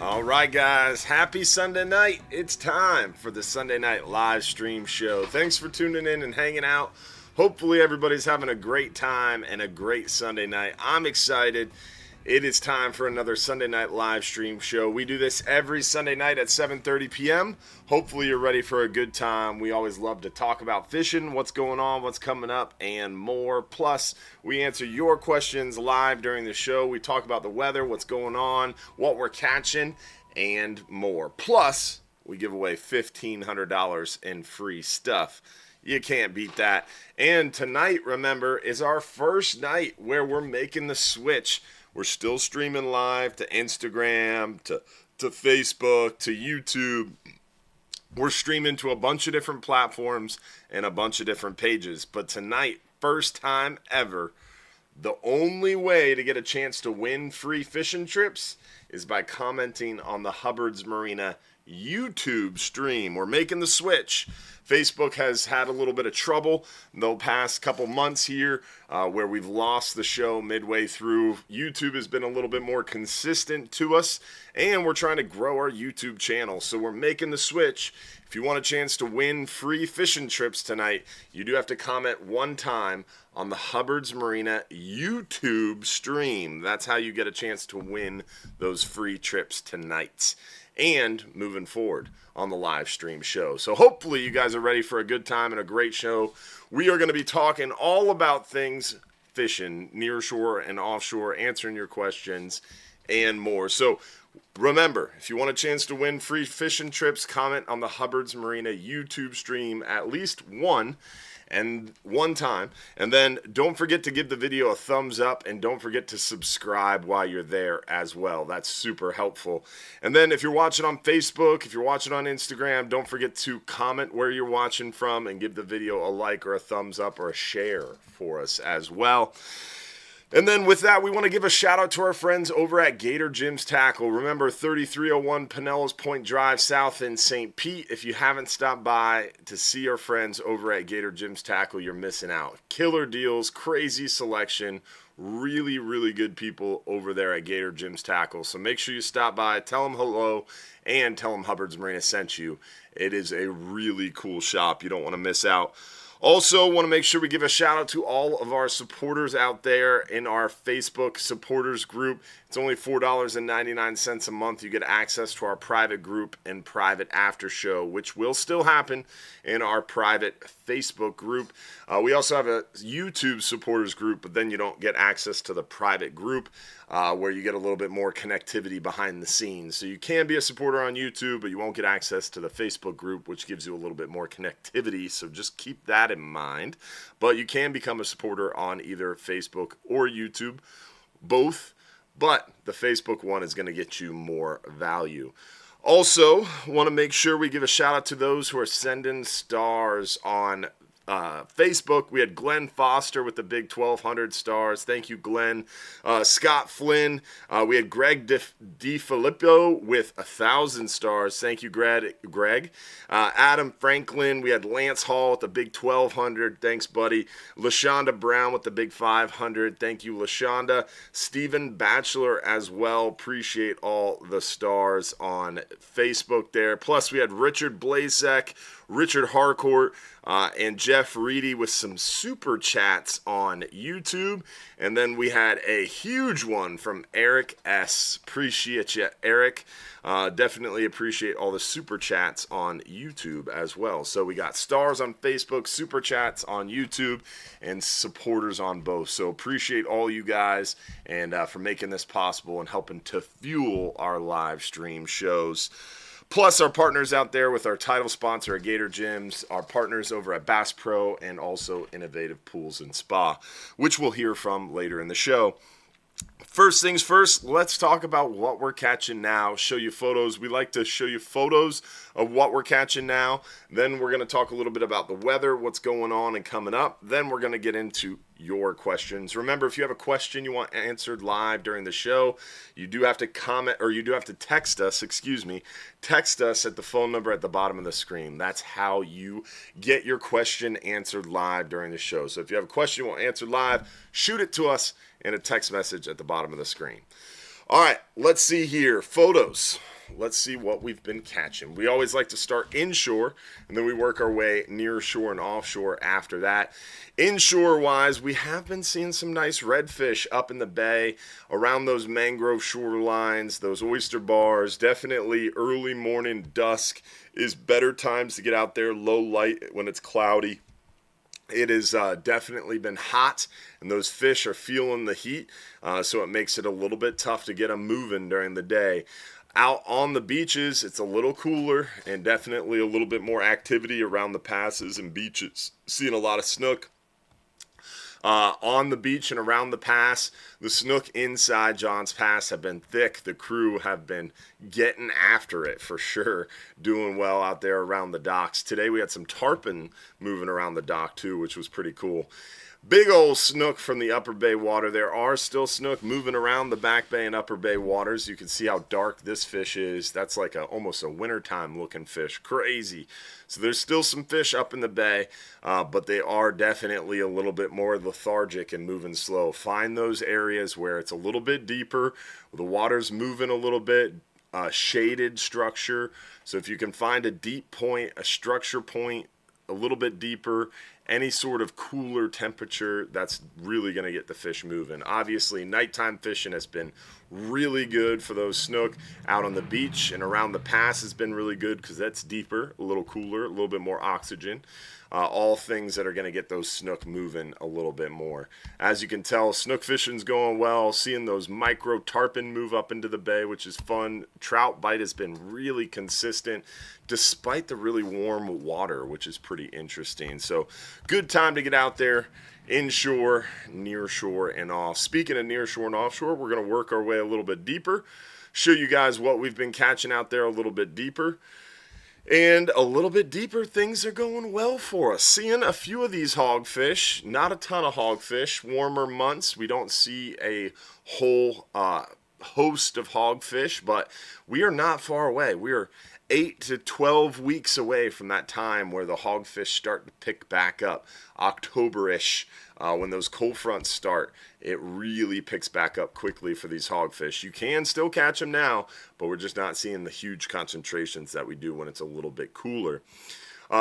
All right, guys. Happy Sunday night. It's time for the Sunday night live stream show. Thanks for tuning in and hanging out. Hopefully, everybody's having a great time and a great Sunday night. I'm excited. It is time for another Sunday night live stream show. We do this every Sunday night at 7:30 p.m. Hopefully, you're ready for a good time. We always love to talk about fishing, what's going on, what's coming up, and more. Plus, we answer your questions live during the show. We talk about the weather, what's going on, what we're catching, and more. Plus, we give away $1,500 in free stuff. You can't beat that. And tonight, remember, is our first night where we're making the switch. We're still streaming live to Instagram, to Facebook, to YouTube. We're streaming to a bunch of different platforms and a bunch of different pages. But tonight, first time ever, the only way to get a chance to win free fishing trips is by commenting on the Hubbard's Marina YouTube stream. We're making the switch. Facebook has had a little bit of trouble the past couple months here where we've lost the show midway through. YouTube has been a little bit more consistent to us, and we're trying to grow our YouTube channel. So we're making the switch. If you want a chance to win free fishing trips tonight, you do have to comment one time on the Hubbard's Marina YouTube stream. That's how you get a chance to win those free trips tonight and moving forward on the live stream show. So hopefully you guys are ready for a good time and a great show. We are going to be talking all about things fishing, near shore and offshore, answering your questions and more. So remember, if you want a chance to win free fishing trips, comment on the Hubbard's Marina YouTube stream at least one time, and then don't forget to give the video a thumbs up, and don't forget to subscribe while you're there as well. That's super helpful. And then if you're watching on Facebook, if you're watching on Instagram, don't forget to comment where you're watching from and give the video a like or a thumbs up or a share for us as well. And then with that, we want to give a shout out to our friends over at Gator Jim's Tackle. Remember, 3301 Pinellas Point Drive South in St. Pete. If you haven't stopped by to see our friends over at Gator Jim's Tackle, you're missing out. Killer deals, crazy selection, really, really good people over there at Gator Jim's Tackle. So make sure you stop by, tell them hello, and tell them Hubbard's Marina sent you. It is a really cool shop. You don't want to miss out. Also, want to make sure we give a shout out to all of our supporters out there in our Facebook supporters group. It's only $4.99 a month. You get access to our private group and private after show, which will still happen in our private Facebook group. We also have a YouTube supporters group, but then you don't get access to the private group where you get a little bit more connectivity behind the scenes. So you can be a supporter on YouTube, but you won't get access to the Facebook group, which gives you a little bit more connectivity. So just keep that in mind. But you can become a supporter on either Facebook or YouTube, both. But the Facebook one is going to get you more value. Also, want to make sure we give a shout out to those who are sending stars on Facebook. We had Glenn Foster with the big 1,200 stars. Thank you, Glenn. Scott Flynn. We had Greg DiFilippo with 1,000 stars. Thank you, Greg. Adam Franklin. We had Lance Hall with the big 1,200. Thanks, buddy. LaShonda Brown with the big 500. Thank you, LaShonda. Stephen Batchelor as well. Appreciate all the stars on Facebook there. Plus, we had Richard Blazek, Richard Harcourt, and Jeff Reedy with some super chats on YouTube. And then we had a huge one from Eric S. Appreciate you, Eric. Definitely appreciate all the super chats on YouTube as well. So we got stars on Facebook, super chats on YouTube, and supporters on both. So appreciate all you guys and for making this possible and helping to fuel our live stream shows. Plus, our partners out there with our title sponsor at Gator Gyms, our partners over at Bass Pro, and also Innovative Pools and Spa, which we'll hear from later in the show. First things first, let's talk about what we're catching now, show you photos. We like to show you photos of what we're catching now. Then we're going to talk a little bit about the weather, what's going on and coming up. Then we're going to get into your questions. Remember, if you have a question you want answered live during the show, you do have to comment, or you do have to text us, text us at the phone number at the bottom of the screen. That's how you get your question answered live during the show. So if you have a question you want answered live, shoot it to us in a text message at the bottom of the screen. All right, let's see here. Photos. Let's see what we've been catching. We always like to start inshore, and then we work our way near shore and offshore after that. Inshore-wise, we have been seeing some nice redfish up in the bay, around those mangrove shorelines, those oyster bars. Definitely early morning, dusk is better times to get out there, low light when it's cloudy. It has definitely been hot, and those fish are feeling the heat, so it makes it a little bit tough to get them moving during the day. Out on the beaches, it's a little cooler and definitely a little bit more activity around the passes and beaches. Seeing a lot of snook. On the beach and around the pass, the snook inside John's Pass have been thick. The crew have been getting after it for sure, doing well out there around the docks. Today we had some tarpon moving around the dock too, which was pretty cool. Big old snook from the upper bay water. There are still snook moving around the back bay and upper bay waters. You can see how dark this fish is. That's like almost a wintertime looking fish. Crazy. So there's still some fish up in the bay, but they are definitely a little bit more lethargic and moving slow. Find those areas where it's a little bit deeper, the water's moving a little bit, shaded structure. So if you can find a deep point, a structure point, a little bit deeper, any sort of cooler temperature, that's really going to get the fish moving. Obviously, nighttime fishing has been really good for those snook. Out on the beach and around the pass has been really good because that's deeper, a little cooler, a little bit more oxygen. All things that are going to get those snook moving a little bit more. As you can tell, snook fishing's going well. Seeing those micro tarpon move up into the bay, which is fun. Trout bite has been really consistent despite the really warm water, which is pretty interesting. So good time to get out there inshore, near shore, and off. Speaking of near shore and offshore, we're going to work our way a little bit deeper, show you guys what we've been catching out there a little bit deeper. And a little bit deeper, things are going well for us. Seeing a few of these hogfish, not a ton of hogfish. Warmer months, we don't see a whole host of hogfish, but we are not far away. We are 8 to 12 weeks away from that time where the hogfish start to pick back up. October-ish, when those cold fronts start, it really picks back up quickly for these hogfish. You can still catch them now, but we're just not seeing the huge concentrations that we do when it's a little bit cooler.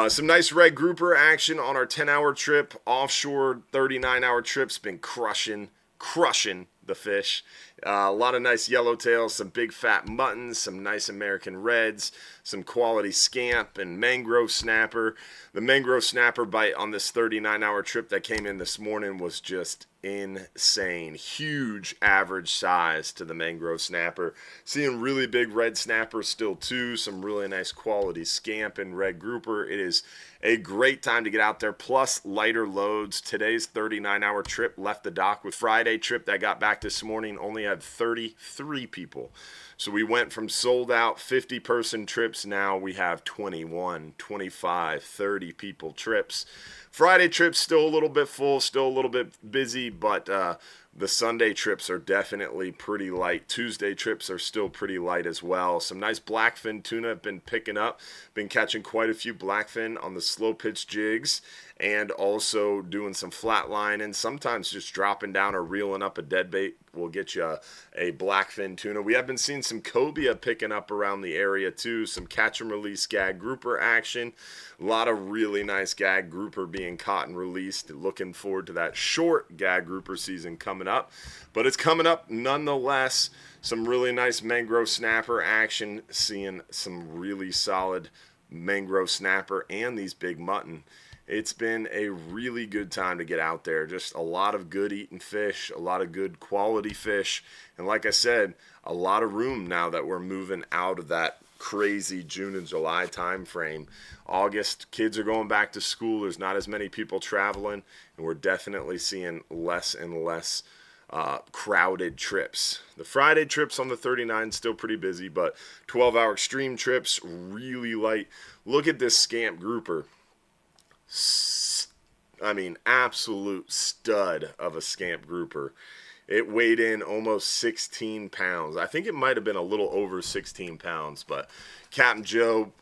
Some nice red grouper action on our 10-hour trip. Offshore 39-hour trip's been crushing the fish. A lot of nice yellowtails, some big fat muttons, some nice American reds, some quality scamp and mangrove snapper. The mangrove snapper bite on this 39-hour trip that came in this morning was just insane. Huge average size to the mangrove snapper. Seeing really big red snapper still too. Some really nice quality scamp and red grouper. It is a great time to get out there, plus lighter loads. Today's 39-hour trip left the dock with Friday trip that got back this morning only had 33 people. So we went from sold out 50-person trips, now we have 21, 25, 30 people trips. Friday trip's still a little bit full, still a little bit busy, but the Sunday trips are definitely pretty light. Tuesday trips are still pretty light as well. Some nice blackfin tuna have been picking up. Been catching quite a few blackfin on the slow pitch jigs, and also doing some flatline and sometimes just dropping down or reeling up a deadbait will get you a blackfin tuna. We have been seeing some cobia picking up around the area too. Some catch and release gag grouper action. A lot of really nice gag grouper being caught and released. Looking forward to that short gag grouper season coming up. But it's coming up nonetheless. Some really nice mangrove snapper action. Seeing some really solid mangrove snapper and these big mutton. It's been a really good time to get out there. Just a lot of good eating fish, a lot of good quality fish. And like I said, a lot of room now that we're moving out of that crazy June and July time frame. August, kids are going back to school. There's not as many people traveling, and we're definitely seeing less and less crowded trips. The Friday trips on the 39 still pretty busy, but 12-hour extreme trips, really light. Look at this scamp grouper. I mean, absolute stud of a scamp grouper. It weighed in almost 16 pounds. I think it might have been a little over 16 pounds, but Capt Joe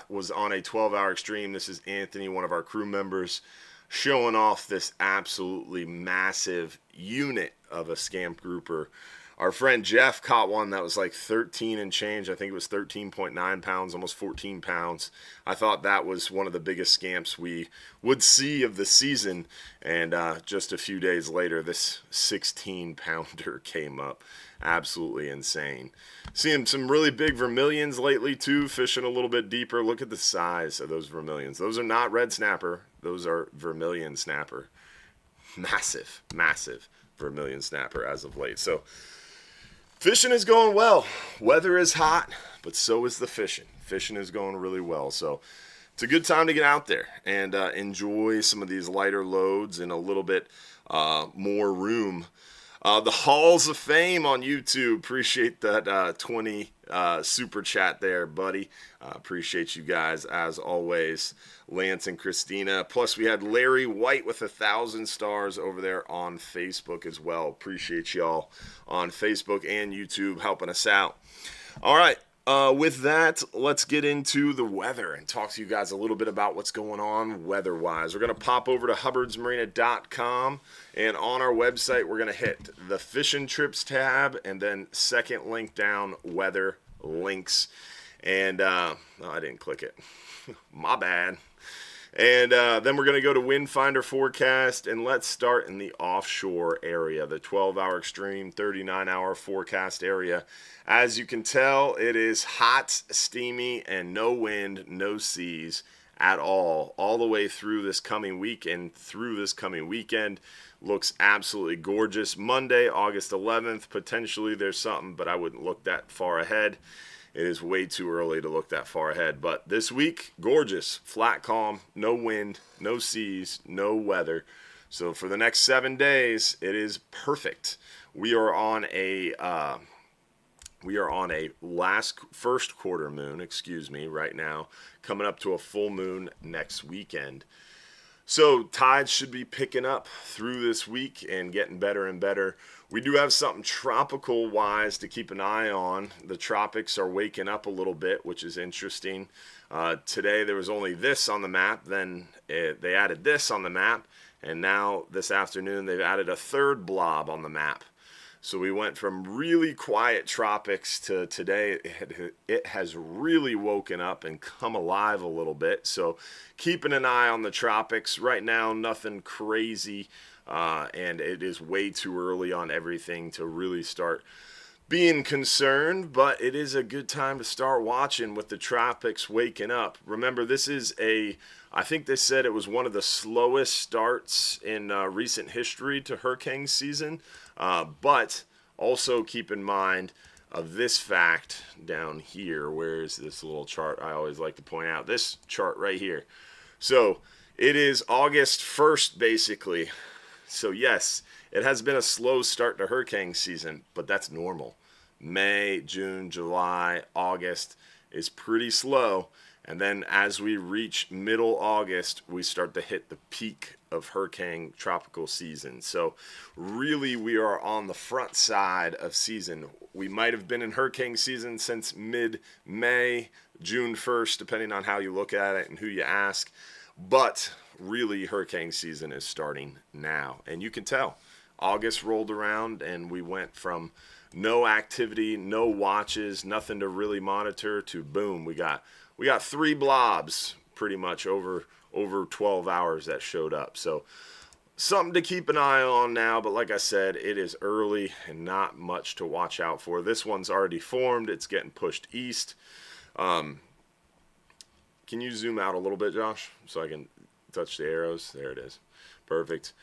was on a 12-hour extreme. This is Anthony, one of our crew members, showing off this absolutely massive unit of a scamp grouper. Our friend Jeff caught one that was like 13 and change. I think it was 13.9 pounds, almost 14 pounds. I thought that was one of the biggest scamps we would see of the season. And just a few days later, this 16-pounder came up. Absolutely insane. Seeing some really big vermilions lately too, fishing a little bit deeper. Look at the size of those vermilions. Those are not red snapper. Those are vermilion snapper. Massive, massive vermilion snapper as of late. So fishing is going well. Weather is hot, but so is the fishing. Fishing is going really well. So it's a good time to get out there and enjoy some of these lighter loads and a little bit more room. The Halls of Fame on YouTube. Appreciate that 20 super chat there, buddy. Appreciate you guys as always, Lance and Christina. Plus, we had Larry White with 1,000 stars over there on Facebook as well. Appreciate y'all on Facebook and YouTube helping us out. All right. With that, let's get into the weather and talk to you guys a little bit about what's going on weather-wise. We're going to pop over to hubbardsmarina.com, and on our website, we're going to hit the Fishing Trips tab, and then second link down, weather links. And, I didn't click it. My bad. And then we're going to go to Wind Finder Forecast, and let's start in the offshore area, the 12-hour extreme, 39-hour forecast area. As you can tell, it is hot, steamy, and no wind, no seas at all the way through this coming week and through this coming weekend. Looks absolutely gorgeous. Monday, August 11th, potentially there's something, but I wouldn't look that far ahead. It is way too early to look that far ahead. But this week, gorgeous, flat calm, no wind, no seas, no weather. So for the next 7 days, it is perfect. We are on a first quarter moon, right now, coming up to a full moon next weekend. So tides should be picking up through this week and getting better and better. We do have something tropical-wise to keep an eye on. The tropics are waking up a little bit, which is interesting. Today there was only this on the map, then they added this on the map, and now this afternoon they've added a third blob on the map. So we went from really quiet tropics to today. It has really woken up and come alive a little bit. So keeping an eye on the tropics. Right now, nothing crazy. And it is way too early on everything to really start being concerned. But it is a good time to start watching with the tropics waking up. Remember, this is I think they said it was one of the slowest starts in recent history to hurricane season. But also keep in mind of this fact down here. Where is this little chart I always like to point out? This chart right here. So it is August 1st, basically. So yes, it has been a slow start to hurricane season, but that's normal. May, June, July, August is pretty slow. And then as we reach middle August, we start to hit the peak of hurricane tropical season. So really we are on the front side of season. We might have been in hurricane season since mid-May, June 1st, depending on how you look at it and who you ask. But really hurricane season is starting now. And you can tell. August rolled around and we went from no activity, no watches, nothing to really monitor, to boom, we got 3 blobs pretty much over 12 hours that showed up. So something to keep an eye on now, but like I said, it is early and not much to watch out for. This one's already formed. It's getting pushed east. Can you zoom out a little bit, Josh, so I can touch the arrows? There it is. Perfect.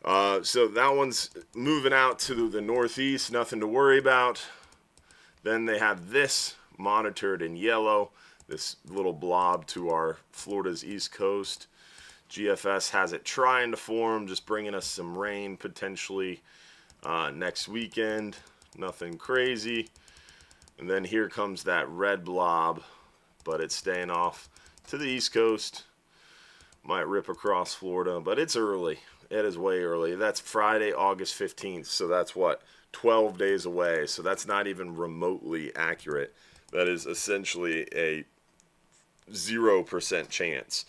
So that one's moving out to the northeast, nothing to worry about. Then they have this monitored in yellow, this little blob to our Florida's east coast. GFS has it trying to form, just bringing us some rain potentially next weekend. Nothing crazy. And then here comes that red blob, but it's staying off to the east coast. Might rip across Florida, but it's early. It is way early. That's Friday, August 15th. So that's what? 12 days away. So that's not even remotely accurate. That is essentially a 0% chance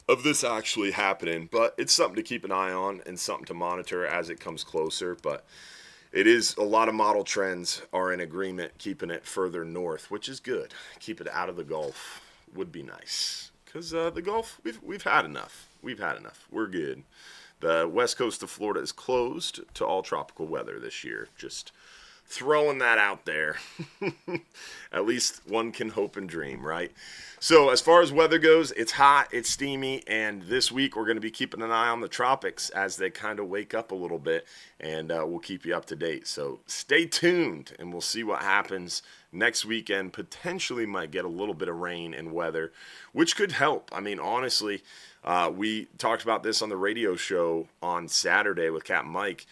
of this actually happening. But it's something to keep an eye on and something to monitor as it comes closer. But it is, a lot of model trends are in agreement keeping it further north, which is good. Keep it out of the Gulf would be nice, because the Gulf, we've had enough. We've had enough. We're good. The west coast of Florida is closed to all tropical weather this year. Just throwing that out there. At least one can hope and dream, right? So as far as weather goes, it's hot, it's steamy, and this week we're going to be keeping an eye on the tropics as they kind of wake up a little bit, and we'll keep you up to date. So stay tuned, and we'll see what happens next weekend. Potentially might get a little bit of rain and weather, which could help. I mean, honestly, we talked about this on the radio show on Saturday with Capt Mike.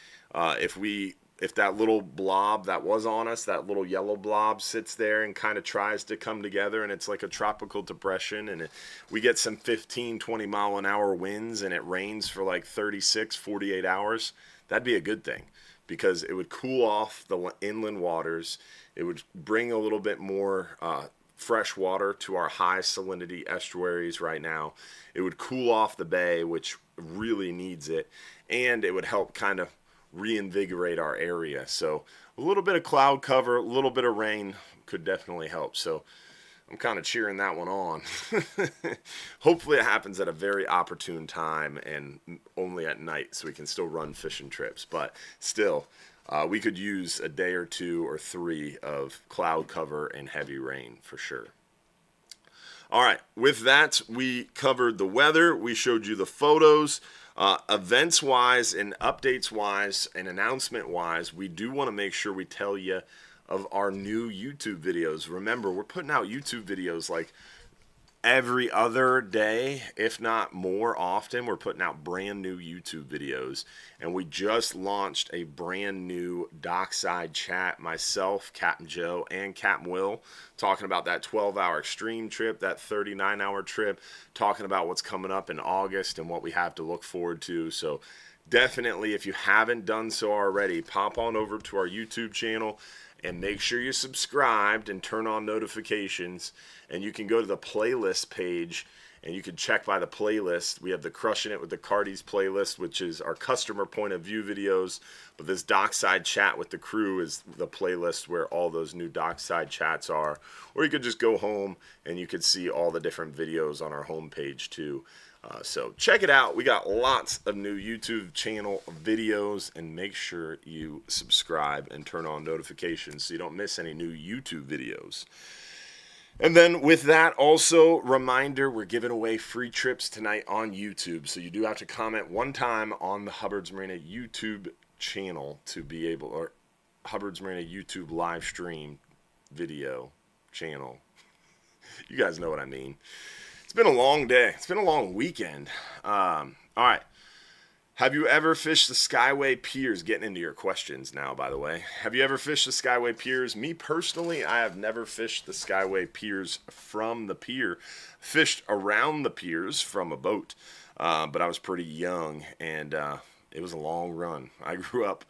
If that little blob that was on us, that little yellow blob sits there and kind of tries to come together, and it's like a tropical depression, and we get some 15, 20 mile an hour winds, and it rains for like 36, 48 hours, that'd be a good thing, because it would cool off the inland waters. It would bring a little bit more fresh water to our high salinity estuaries right now. It would cool off the bay, which really needs it, and it would help kind of reinvigorate our area. So a little bit of cloud cover, a little bit of rain could definitely help. So I'm kind of cheering that one on. Hopefully it happens at a very opportune time and only at night, so we can still run fishing trips. But still, we could use a day or 2 or 3 of cloud cover and heavy rain for sure. All right, with that, we covered the weather. We showed you the photos. Events-wise and updates-wise and announcement-wise, we do want to make sure we tell you of our new YouTube videos. Remember, we're putting out YouTube videos like every other day, if not more often. We're putting out brand new YouTube videos, and we just launched a brand new dockside chat. Myself, Captain Joe, and Captain Will talking about that 12-hour extreme trip, that 39-hour trip, talking about what's coming up in August and what we have to look forward to. So definitely, if you haven't done so already, pop on over to our YouTube channel and make sure you're subscribed and turn on notifications. And you can go to the playlist page and you can check by the playlist. We have the Crushing It with the Cardies playlist, which is our customer point of view videos. But this dockside chat with the crew is the playlist where all those new dockside chats are. Or you could just go home and you could see all the different videos on our homepage too. So check it out. We got lots of new YouTube channel videos, and make sure you subscribe and turn on notifications so you don't miss any new YouTube videos. And then with that, also, reminder, we're giving away free trips tonight on YouTube. So you do have to comment one time on the Hubbard's Marina YouTube channel to be able, or Hubbard's Marina YouTube live stream video channel. You guys know what I mean. It's been a long day. It's been a long weekend. All right. Have you ever fished the Skyway Piers? Getting into your questions now, by the way. Have you ever fished the Skyway Piers? Me personally, I have never fished the Skyway Piers from the pier. Fished around the piers from a boat, but I was pretty young, and it was a long run. I grew up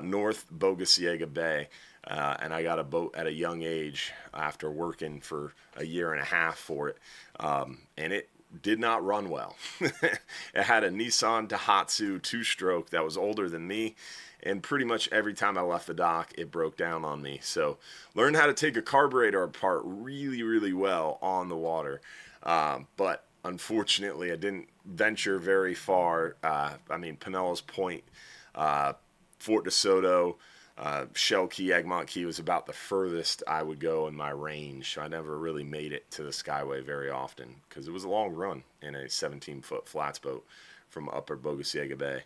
north Bogosiega Bay, and I got a boat at a young age after working for a year and a half for it, and it did not run well. It had a Nissan Daihatsu 2-stroke that was older than me, and pretty much every time I left the dock, it broke down on me. So learned how to take a carburetor apart really, really well on the water, but unfortunately, I didn't venture very far. Pinellas Point, Fort DeSoto, Shell Key, Egmont Key was about the furthest I would go in my range. I never really made it to the Skyway very often because it was a long run in a 17-foot flats boat from upper Bogosiega Bay.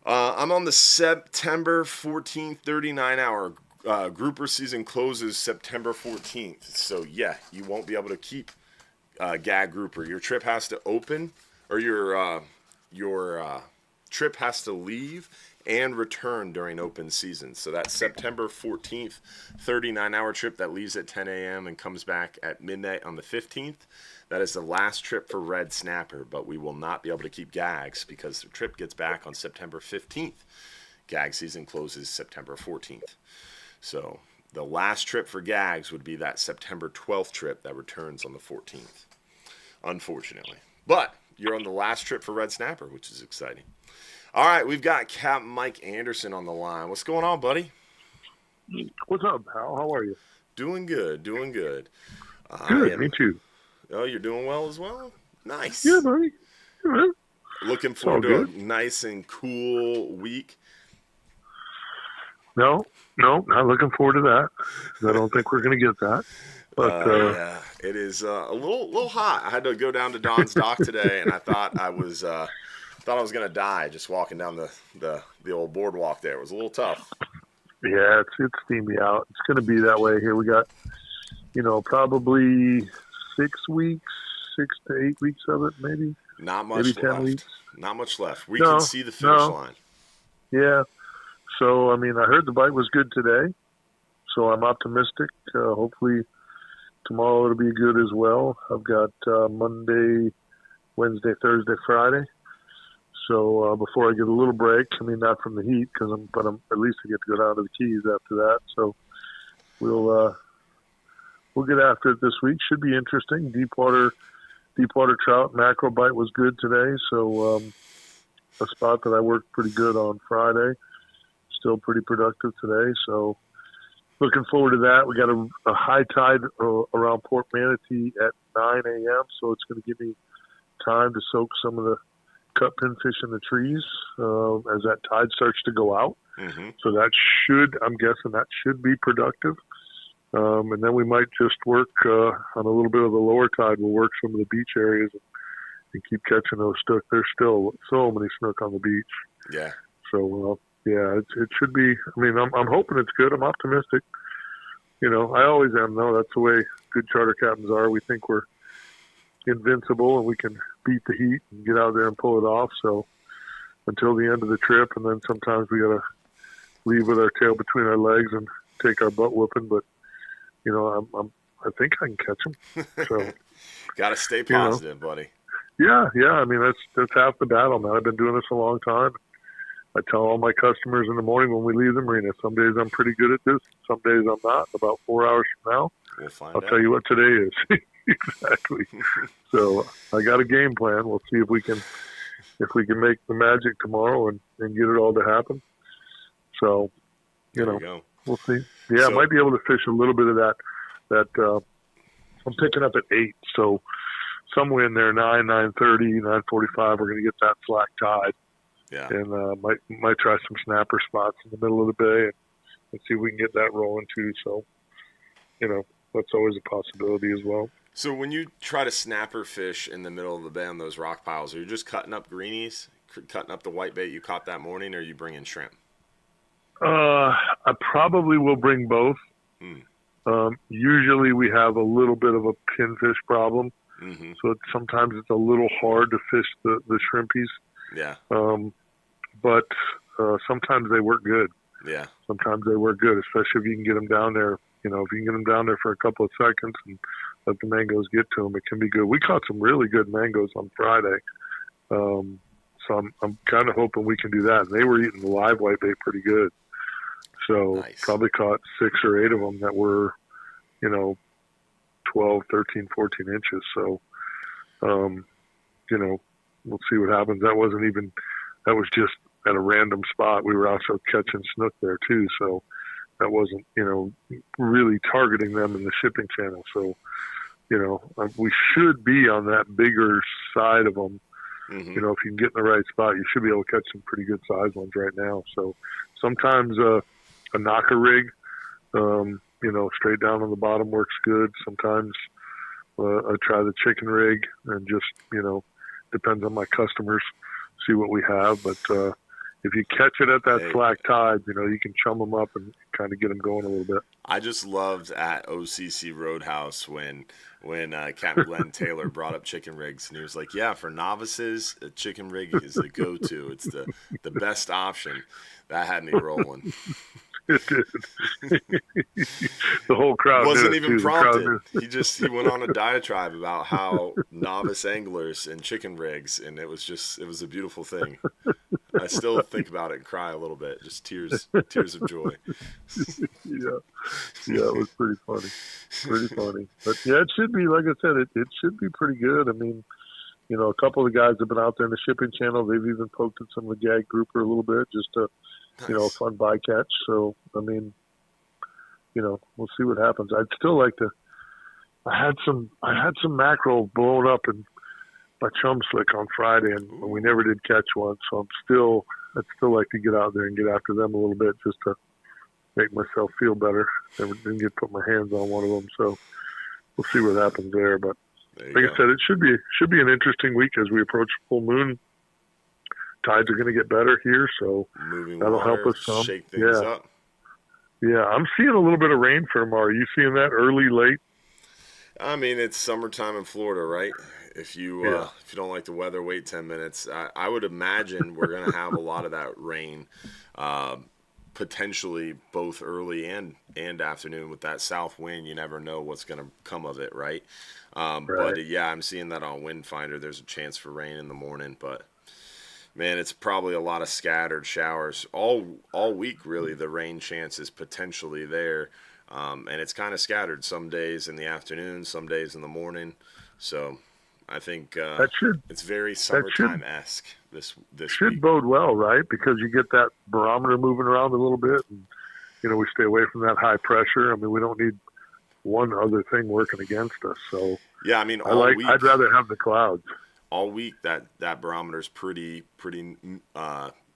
I'm on the September 14th 39-hour grouper season closes September 14th. So yeah, you won't be able to keep gag grouper. Your trip has to open, or your trip has to leave and return during open season. So that September 14th 39-hour trip that leaves at 10 a.m. and comes back at midnight on the 15th, that is the last trip for red snapper, but we will not be able to keep gags because the trip gets back on September 15th. Gag season closes September 14th. So the last trip for gags would be that September 12th trip that returns on the 14th, unfortunately. But you're on the last trip for red snapper, which is exciting. All right, we've got Capt Mike Anderson on the line. What's going on, buddy? What's up, pal? How are you? Doing good, doing good. I Good, me am. too. Oh, you're doing well as well. Yeah, Nice. buddy. Yeah, man. Looking It's all forward to a good. nice and cool week. No, not looking forward to that. I don't think we're going to get that. But Yeah, it is a little hot. I had to go down to Don's Dock today, and I thought I was gonna die just walking down the old boardwalk there. It was a little tough. yeah, it's steamy out. It's going to be that way here. We got, probably 6 weeks, 6 to 8 weeks of it, Not maybe much 10 weeks. left. Not much left. We can No, see the finish no, line. yeah. So I mean, I heard the bite was good today, so I'm optimistic. Hopefully tomorrow it'll be good as well. I've got Monday, Wednesday, Thursday, Friday. So before I get a little break, I mean not from the heat, but I'm at least I get to go down to the Keys after that. So we'll get after it this week. Should be interesting. Deep water trout mackerel bite was good today. So a spot that I worked pretty good on Friday, still pretty productive today. So looking forward to that. We got a high tide around Port Manatee at 9 a.m. So it's going to give me time to soak some of the cut pinfish in the trees as that tide starts to go out. Mm-hmm. So I'm guessing that should be productive. And then we might just work on a little bit of the lower tide. We'll work some of the beach areas and keep catching those snook. There's still so many snook on the beach. Yeah. So, yeah, it should be. I mean, I'm hoping it's good. I'm optimistic. I always am, though. That's the way good charter captains are. We think we're invincible and we can beat the heat and get out there and pull it off. So until the end of the trip, and then sometimes we got to leave with our tail between our legs and take our butt whooping. But I think I can catch them. So Got to stay positive, buddy. Yeah. I mean that's half the battle, man. I've been doing this a long time. I tell all my customers in the morning when we leave the marina, some days I'm pretty good at this, some days I'm not. About 4 hours from now, I'll tell you what today is. Exactly. So I got a game plan. We'll see if we can make the magic tomorrow and get it all to happen. So, we'll see. Yeah, I might be able to fish a little bit of that. I'm picking up at 8, so somewhere in there, 9, 9:30, 9:45, we're going to get that slack tide. Yeah. And might try some snapper spots in the middle of the bay and see if we can get that rolling too. So, that's always a possibility as well. So when you try to snapper fish in the middle of the bay on those rock piles, are you just cutting up greenies, cutting up the white bait you caught that morning, or are you bringing shrimp? I probably will bring both. Usually we have a little bit of a pinfish problem. Mm-hmm. So sometimes it's a little hard to fish the shrimpies. Yeah. But sometimes they work good. Yeah. Sometimes they work good, especially if you can get them down there. If you can get them down there for a couple of seconds and let the mangoes get to them, it can be good. We caught some really good mangoes on Friday. So I'm kind of hoping we can do that. And they were eating the live whitebait pretty good. So nice. Probably caught 6 or 8 of them that were, 12, 13, 14 inches. So, we'll see what happens. That was just at a random spot. We were also catching snook there too. So that wasn't, really targeting them in the shipping channel. So, we should be on that bigger side of them. Mm-hmm. If you can get in the right spot, you should be able to catch some pretty good size ones right now. So sometimes a knocker rig, straight down on the bottom works good. Sometimes I try the chicken rig and just, depends on my customers, see what we have. But if you catch it at that slack tide, you can chum them up and kind of get them going a little bit. I just loved at OCC Roadhouse when Captain Glenn Taylor brought up chicken rigs, and he was like, yeah, for novices, a chicken rig is the go-to. It's the best option. That had me rolling. It did. The whole crowd wasn't even prompted. He went on a diatribe about how novice anglers and chicken rigs, and it was a beautiful thing. I still think about it and cry a little bit, just tears of joy. Yeah, it was pretty funny. But yeah, it should be, like I said, it should be pretty good. I mean, a couple of the guys have been out there in the shipping channel. They've even poked at some of the gag grouper a little bit, just to, a Nice. fun bycatch. So, I mean, we'll see what happens. I'd still like to. I had some mackerel blown up in my chum slick on Friday, and we never did catch one. So I'd still like to get out there and get after them a little bit, just to make myself feel better. Never didn't get to put my hands on one of them, so we'll see what happens there. But like I said, it should be an interesting week as we approach full moon. Tides are going to get better here, so that'll help us some. Shake things up. Yeah, I'm seeing a little bit of rain for tomorrow. Are you seeing that early, late? I mean, it's summertime in Florida, right? If you don't like the weather, wait 10 minutes. I would imagine we're going to have a lot of that rain, potentially both early and afternoon with that south wind. You never know what's going to come of it, right? But yeah, I'm seeing that on Wind Finder. There's a chance for rain in the morning, but man, it's probably a lot of scattered showers all week. Really, the rain chance is potentially there, and it's kind of scattered. Some days in the afternoon, some days in the morning. So I think it's very summertime-esque this should week. Bode well, right? Because you get that barometer moving around a little bit, and we stay away from that high pressure. I mean, we don't need one other thing working against us. So yeah, I mean, I'd rather have the clouds. All week that barometer's pretty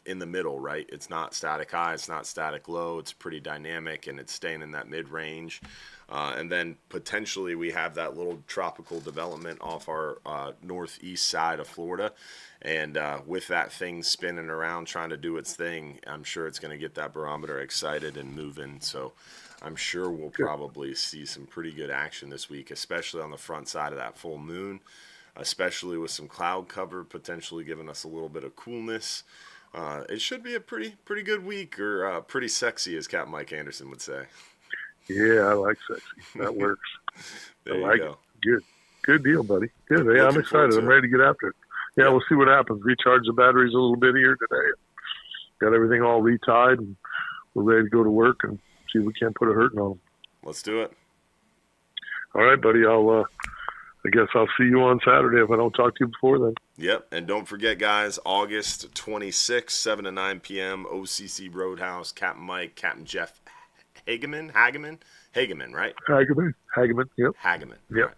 in the middle, right? It's not static high, it's not static low, it's pretty dynamic, and it's staying in that mid-range. And then potentially we have that little tropical development off our northeast side of Florida. And with that thing spinning around trying to do its thing, I'm sure it's going to get that barometer excited and moving. So I'm sure we'll probably see some pretty good action this week, especially on the front side of that full moon, especially with some cloud cover potentially giving us a little bit of coolness. It should be a pretty good week, or pretty sexy, as Capt Mike Anderson would say. Yeah, I like sexy. That works. There you go. It. Good deal, buddy. Good. Yeah, I'm excited. I'm ready to get after it. Yeah, we'll see what happens. Recharge the batteries a little bit here today. Got everything all retied, and we're ready to go to work and see if we can't put a hurting on them. Let's do it. All right, buddy. I guess I'll see you on Saturday if I don't talk to you before then. Yep, and don't forget, guys, August 26th, 7 to 9 p.m., OCC Roadhouse, Captain Mike, Captain Jeff Hageman, right? Hageman, yep. Hageman, yep. Right.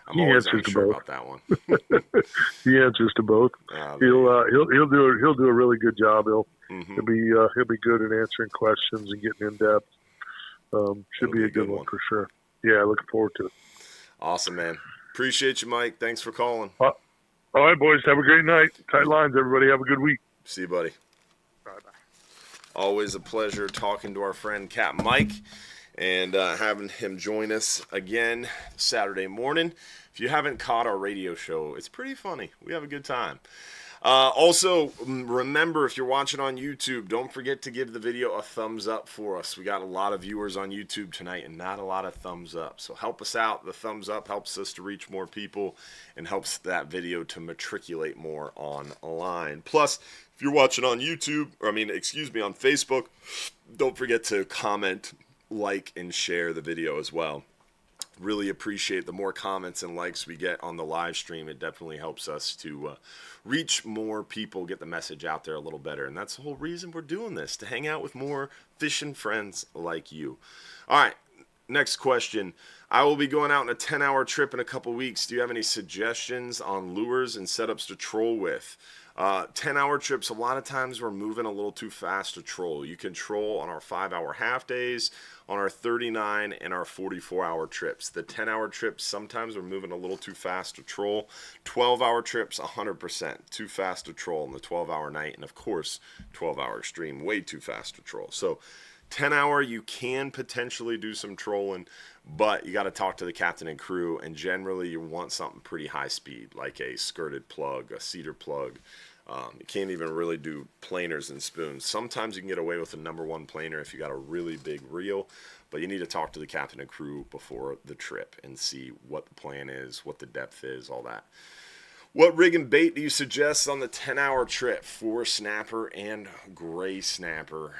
I'm always unsure about that one. He answers to both. He'll do a really good job. He'll be good at answering questions and getting in depth. Should be a good one for sure. Yeah, looking forward to it. Awesome, man. Appreciate you, Mike. Thanks for calling. All right, boys. Have a great night. Tight lines, everybody. Have a good week. See you, buddy. Bye-bye. Always a pleasure talking to our friend Capt Mike and having him join us again Saturday morning. If you haven't caught our radio show, it's pretty funny. We have a good time. Also, remember, if you're watching on YouTube, don't forget to give the video a thumbs up for us. We got a lot of viewers on YouTube tonight and not a lot of thumbs up. So help us out. The thumbs up helps us to reach more people and helps that video to matriculate more online. Plus, if you're watching on on Facebook, don't forget to comment, like, and share the video as well. Really appreciate the more comments and likes we get on the live stream. It definitely helps us to reach more people, get the message out there a little better. And that's the whole reason we're doing this, to hang out with more fishing friends like you. All right, next question. I will be going out on a 10-hour trip in a couple weeks. Do you have any suggestions on lures and setups to troll with? 10-hour trips, a lot of times we're moving a little too fast to troll. You can troll on our 5-hour half days, on our 39 and our 44-hour trips. The 10-hour trips, sometimes we're moving a little too fast to troll. 12-hour trips, 100% too fast to troll on the 12-hour night. And of course, 12-hour extreme, way too fast to troll. So 10-hour, you can potentially do some trolling, but you got to talk to the captain and crew, and generally you want something pretty high speed, like a skirted plug, a cedar plug. You can't even really do planers and spoons. Sometimes you can get away with a number one planer if you got a really big reel, but you need to talk to the captain and crew before the trip and see what the plan is, what the depth is, all that. What rig and bait do you suggest on the 10-hour trip for snapper and gray snapper?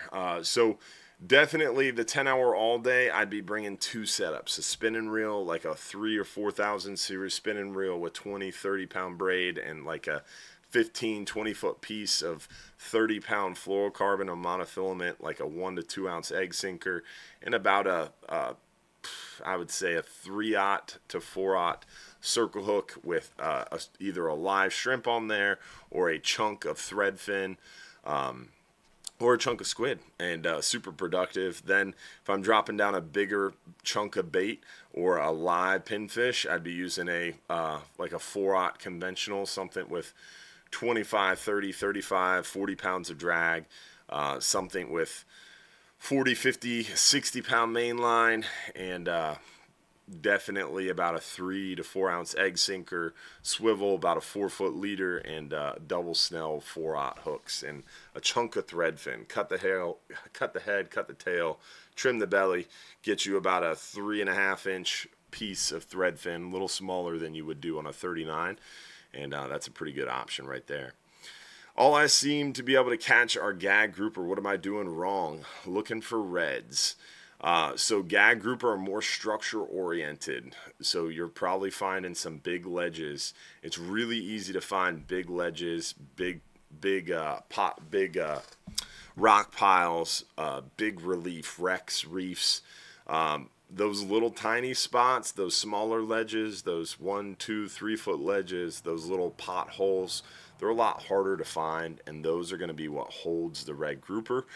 So Definitely the 10-hour all day, I'd be bringing 2 setups. A spinning reel, like a 3 or 4,000 series spinning reel with 20, 30-pound braid, and like a 15, 20-foot piece of 30-pound fluorocarbon or monofilament, like a 1 to 2 ounce egg sinker, and about I would say a 3/0 to 4/0 circle hook with either a live shrimp on there or a chunk of thread fin. Or a chunk of squid, and super productive. Then if I'm dropping down a bigger chunk of bait or a live pinfish, I'd be using a like a 4/0 conventional, something with 25, 30, 35, 40 pounds of drag, something with 40, 50, 60 pound main line, and definitely about a 3 to 4 ounce egg sinker, swivel, about a 4-foot leader, and double snell 4/0 hooks, and a chunk of thread fin. Cut the head, cut the tail, trim the belly, get you about a 3.5-inch piece of thread fin, a little smaller than you would do on a 39, and that's a pretty good option right there. All I seem to be able to catch are gag grouper. What am I doing wrong? Looking for reds. So gag grouper are more structure oriented. So you're probably finding some big ledges. It's really easy to find big ledges, big rock piles, big relief wrecks, reefs. Those little tiny spots, those smaller ledges, those 1, 2, 3 foot ledges, those little potholes, they're a lot harder to find, and those are going to be what holds the red grouper.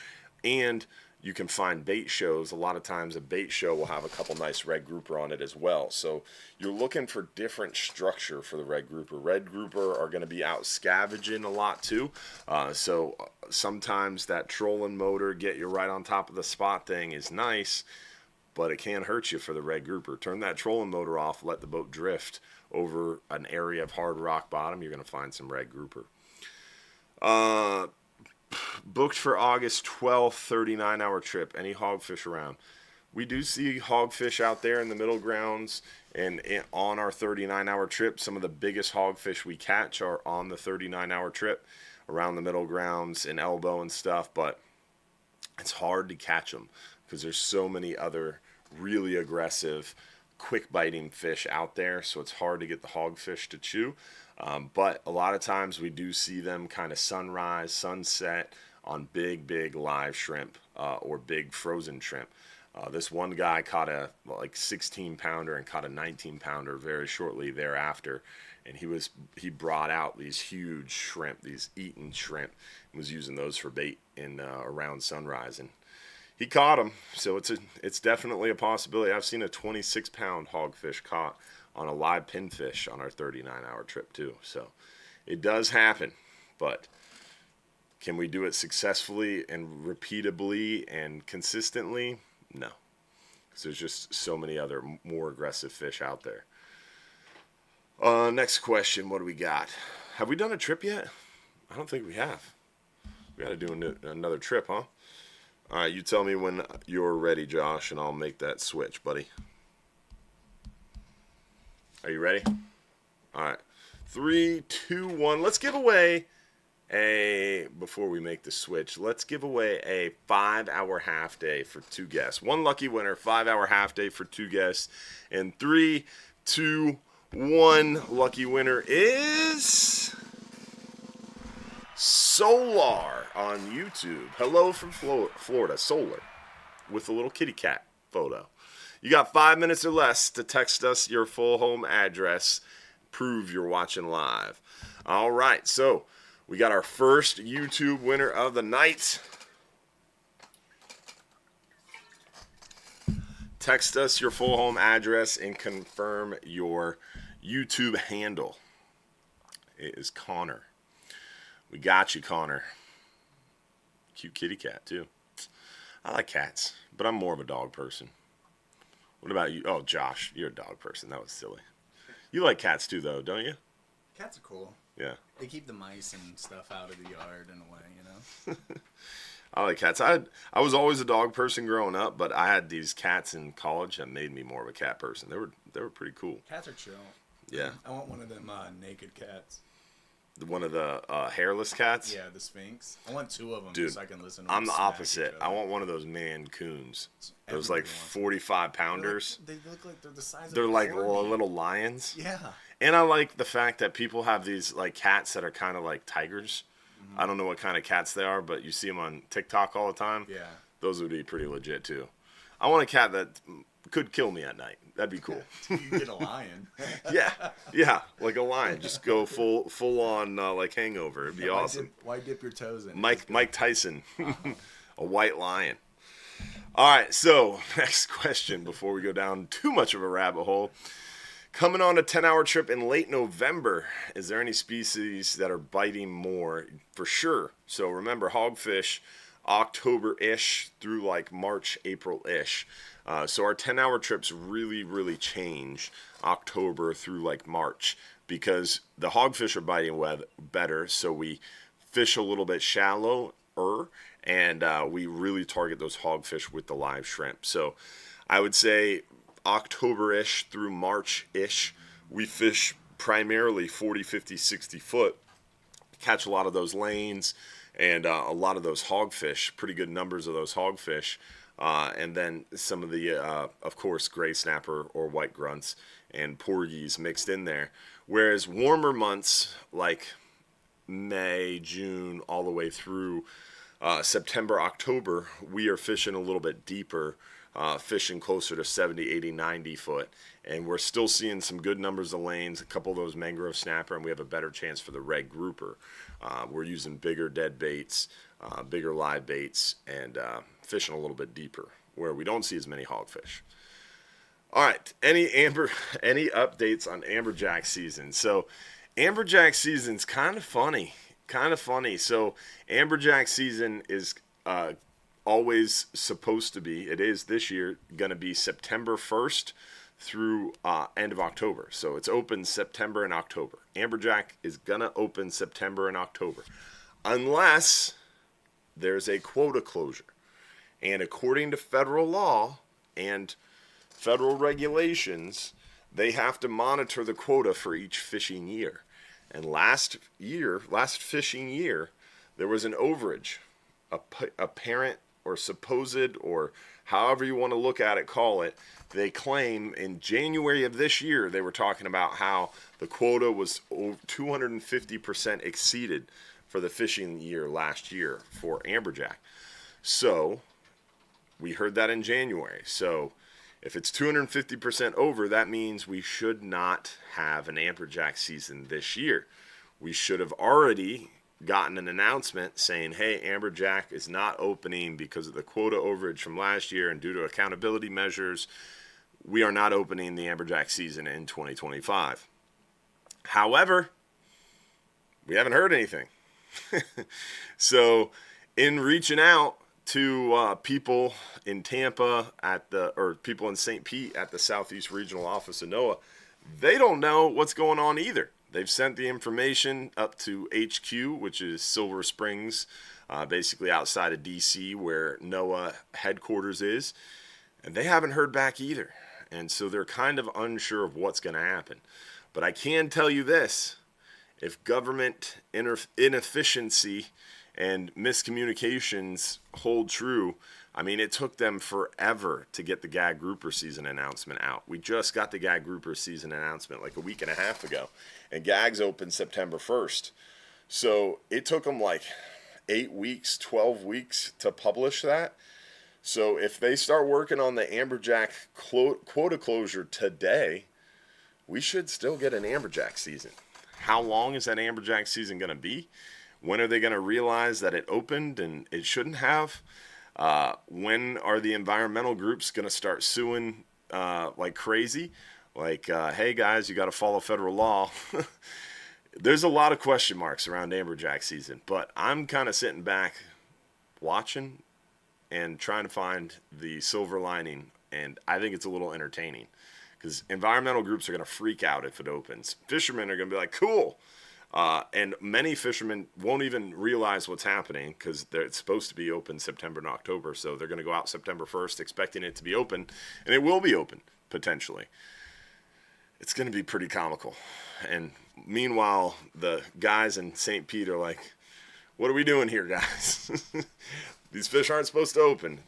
And you can find bait shows. A lot of times a bait show will have a couple nice red grouper on it as well. So you're looking for different structure for the red grouper. Red grouper are going to be out scavenging a lot too. So sometimes that trolling motor, get you right on top of the spot thing is nice, but it can hurt you for the red grouper. Turn that trolling motor off, let the boat drift over an area of hard rock bottom. You're going to find some red grouper. Booked for August 12th, 39-hour trip. Any hogfish around? We do see hogfish out there in the middle grounds, and on our 39-hour trip, some of the biggest hogfish we catch are on the 39-hour trip around the middle grounds and elbow and stuff, but it's hard to catch them because there's so many other really aggressive, quick biting fish out there, so it's hard to get the hogfish to chew. But a lot of times we do see them kind of sunrise, sunset on big live shrimp or big frozen shrimp. This one guy caught a 16-pounder and caught a 19-pounder very shortly thereafter, and he brought out these huge shrimp, these eaten shrimp, and was using those for bait in around sunrise, and he caught them. So it's definitely a possibility. I've seen a 26-pound hogfish caught on a live pinfish on our 39-hour trip too. So it does happen, but can we do it successfully and repeatably and consistently? No, because there's just so many other more aggressive fish out there. Next question, what do we got? Have we done a trip yet? I don't think we have. We got to do another trip, huh? All right, you tell me when you're ready, Josh, and I'll make that switch, buddy. Are you ready? All right. 3, 2, 1. Let's give away before we make the switch, let's give away a 5-hour half day for 2 guests. One lucky winner, 5-hour half day for 2 guests. And 3, 2, 1. Lucky winner is Solar on YouTube. Hello from Florida. Solar with a little kitty cat photo. You got 5 minutes or less to text us your full home address. Prove you're watching live. All right, so we got our first YouTube winner of the night. Text us your full home address and confirm your YouTube handle. It is Connor. We got you, Connor. Cute kitty cat, too. I like cats, but I'm more of a dog person. What about you? Oh, Josh, you're a dog person. That was silly. You like cats, too, though, don't you? Cats are cool. Yeah. They keep the mice and stuff out of the yard in a way, you know? I like cats. I was always a dog person growing up, but I had these cats in college that made me more of a cat person. They were pretty cool. Cats are chill. Yeah. I want one of them naked cats. one of the hairless cats. Yeah, the Sphinx. I want 2 of them Dude, so I can listen to them I'm the smack opposite. each I other. want one of those man coons. Those Everybody like wants 45 pounders. They look like they're the size They're of a like corgi. little lions. Yeah. And I like the fact that people have these like cats that are kind of like tigers. I don't know what kind of cats they are, but you see them on TikTok all the time. Yeah. Those would be pretty legit too. I want a cat that could kill me at night. That'd be cool. You get a lion. Yeah, like a lion. Just go full on like Hangover. It'd be awesome. Why dip your toes in? Mike Tyson, a white lion. All right, so next question before we go down too much of a rabbit hole. Coming on a 10-hour trip in late November, is there any species that are biting more? For sure. So remember, hogfish, October-ish through like March, April-ish. So our 10-hour trips really, really change October through like March because the hogfish are biting better, so we fish a little bit shallower, and we really target those hogfish with the live shrimp. So I would say October-ish through March-ish, we fish primarily 40, 50, 60 foot, catch a lot of those lanes and a lot of those hogfish, pretty good numbers of those hogfish, and then some of the, of course, gray snapper or white grunts and porgies mixed in there. Whereas warmer months like May, June, all the way through September, October, we are fishing a little bit deeper, fishing closer to 70, 80, 90 foot. And we're still seeing some good numbers of lanes, a couple of those mangrove snapper, and we have a better chance for the red grouper. We're using bigger dead baits, bigger live baits, and fishing a little bit deeper where we don't see as many hogfish. All right, any updates on amberjack season? So amberjack season's kind of funny. So amberjack season is always supposed to be, it is this year, going to be September 1st through end of October. So it's open September and October. Amberjack is going to open September and October. Unless there's a quota closure. And according to federal law and federal regulations, they have to monitor the quota for each fishing year. And last fishing year, there was an overage. A parent or supposed, or however you want to look at it, call it, they claim in January of this year, they were talking about how the quota was 250% exceeded for the fishing year last year for amberjack. So we heard that in January. So if it's 250% over, that means we should not have an amberjack season this year. We should have already gotten an announcement saying, hey, amberjack is not opening because of the quota overage from last year, and due to accountability measures, we are not opening the amberjack season in 2025. However, we haven't heard anything. So in reaching out to people in Tampa or people in St. Pete at the Southeast Regional Office of NOAA, they don't know what's going on either. They've sent the information up to HQ, which is Silver Springs, basically outside of D.C., where NOAA headquarters is, and they haven't heard back either. And so they're kind of unsure of what's going to happen. But I can tell you this, if government inefficiency and miscommunications hold true, I mean, it took them forever to get the gag grouper season announcement out. We just got the gag grouper season announcement like a week and a half ago, and gags opened September 1st. So it took them like 8 weeks, 12 weeks to publish that. So if they start working on the amberjack quota closure today, we should still get an amberjack season. How long is that amberjack season going to be? When are they going to realize that it opened and it shouldn't have? When are the environmental groups going to start suing like crazy? Like, hey guys, you got to follow federal law. There's a lot of question marks around amberjack season, but I'm kind of sitting back watching and trying to find the silver lining, and I think it's a little entertaining because environmental groups are going to freak out if it opens. Fishermen are going to be like, cool. And many fishermen won't even realize what's happening because it's supposed to be open September and October. So they're going to go out September 1st expecting it to be open, and it will be open potentially. It's going to be pretty comical. And Meanwhile, the guys in St. Pete are like, what are we doing here, guys? These fish aren't supposed to open.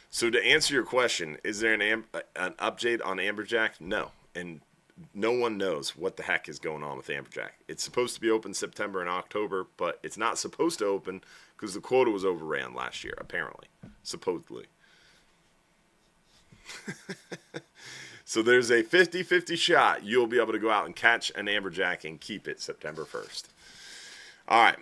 So to answer your question, is there an update on amberjack? No. And no one knows what the heck is going on with amberjack. It's supposed to be open September and October, but it's not supposed to open because the quota was overran last year, apparently, supposedly. So there's a 50-50 shot you'll be able to go out and catch an amberjack and keep it September 1st. All right.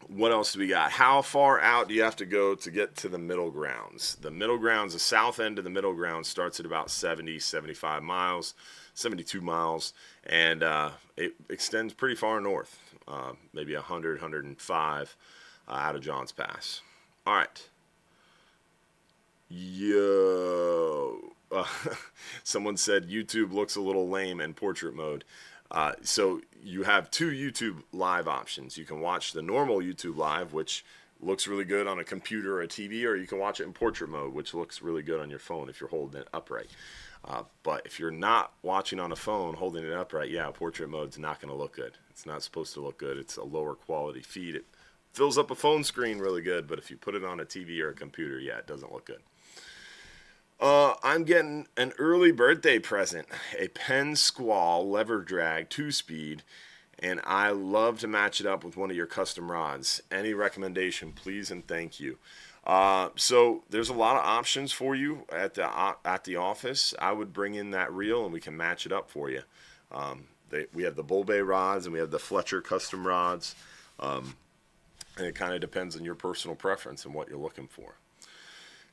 What else do we got? How far out do you have to go to get to the middle grounds? The middle grounds, the south end of the middle grounds starts at about 70, 75 miles, 72 miles, and it extends pretty far north, maybe 100, 105 out of Johns Pass. All right. Yo. Someone said YouTube looks a little lame in portrait mode. So you have two YouTube live options. You can watch the normal YouTube live, which looks really good on a computer or a TV, or you can watch it in portrait mode, which looks really good on your phone if you're holding it upright. But if you're not watching on a phone holding it upright, yeah, portrait mode's not going to look good. It's not supposed to look good. It's a lower quality feed. It fills up a phone screen really good, but if you put it on a TV or a computer, yeah, it doesn't look good. I'm getting an early birthday present, a Penn Squall lever drag 2-speed, and I love to match it up with one of your custom rods. Any recommendation, please and thank you. So there's a lot of options for you at the office. I would bring in that reel and we can match it up for you. We have the Bull Bay rods and we have the Fletcher custom rods, and it kind of depends on your personal preference and what you're looking for.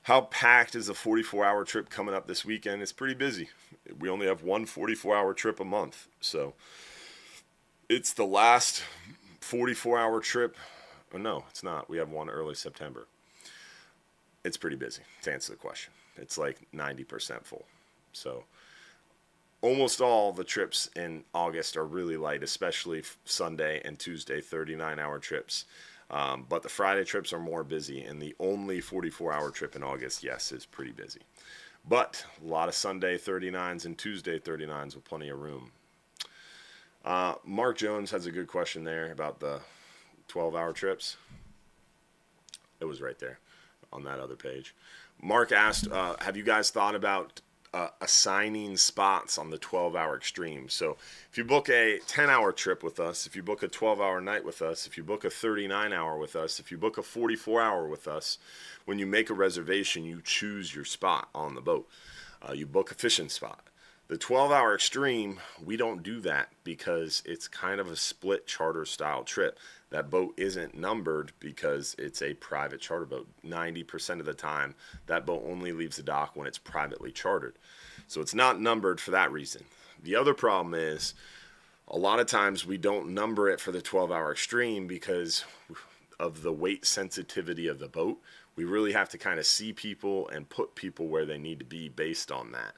How packed is the 44-hour trip coming up this weekend? It's pretty busy. We only have one 44-hour trip a month. So it's the last 44-hour trip. Oh, no, it's not. We have one early September. It's pretty busy, to answer the question. It's like 90% full. So almost all the trips in August are really light, especially Sunday and Tuesday 39-hour trips. But the Friday trips are more busy, and the only 44-hour trip in August, yes, is pretty busy. But a lot of Sunday 39s and Tuesday 39s with plenty of room. Mark Jones has a good question there about the 12-hour trips. It was right there on that other page. Mark asked, have you guys thought about assigning spots on the 12-hour extreme? So if you book a 10-hour trip with us, if you book a 12-hour night with us, if you book a 39-hour with us, if you book a 44-hour with us, when you make a reservation, you choose your spot on the boat. You book a fishing spot. The 12-hour extreme, we don't do that because it's kind of a split charter style trip. That boat isn't numbered because it's a private charter boat. 90% of the time, that boat only leaves the dock when it's privately chartered. So it's not numbered for that reason. The other problem is a lot of times we don't number it for the 12-hour extreme because of the weight sensitivity of the boat. We really have to kind of see people and put people where they need to be based on that.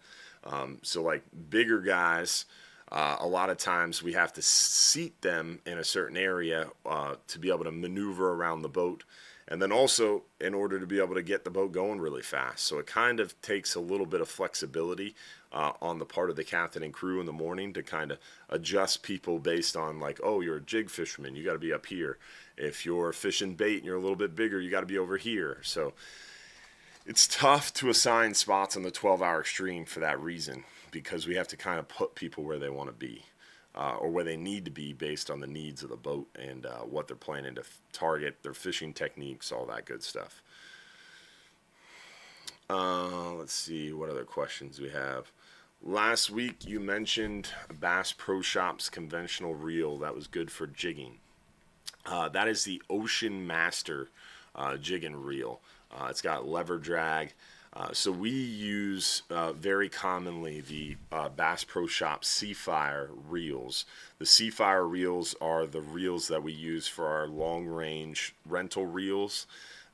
So like bigger guys, a lot of times we have to seat them in a certain area to be able to maneuver around the boat. And then also in order to be able to get the boat going really fast. So it kind of takes a little bit of flexibility on the part of the captain and crew in the morning to kind of adjust people based on like, oh, you're a jig fisherman, you got to be up here. If you're fishing bait and you're a little bit bigger, you got to be over here. So it's tough to assign spots on the 12-hour extreme for that reason, because we have to kind of put people where they want to be or where they need to be based on the needs of the boat and what they're planning to target, their fishing techniques, all that good stuff. Let's see what other questions we have. Last week you mentioned Bass Pro Shops conventional reel that was good for jigging. That is the Ocean Master jig and reel. It's got lever drag. So we use very commonly the Bass Pro Shop Seafire reels. The Seafire reels are the reels that we use for our long-range rental reels.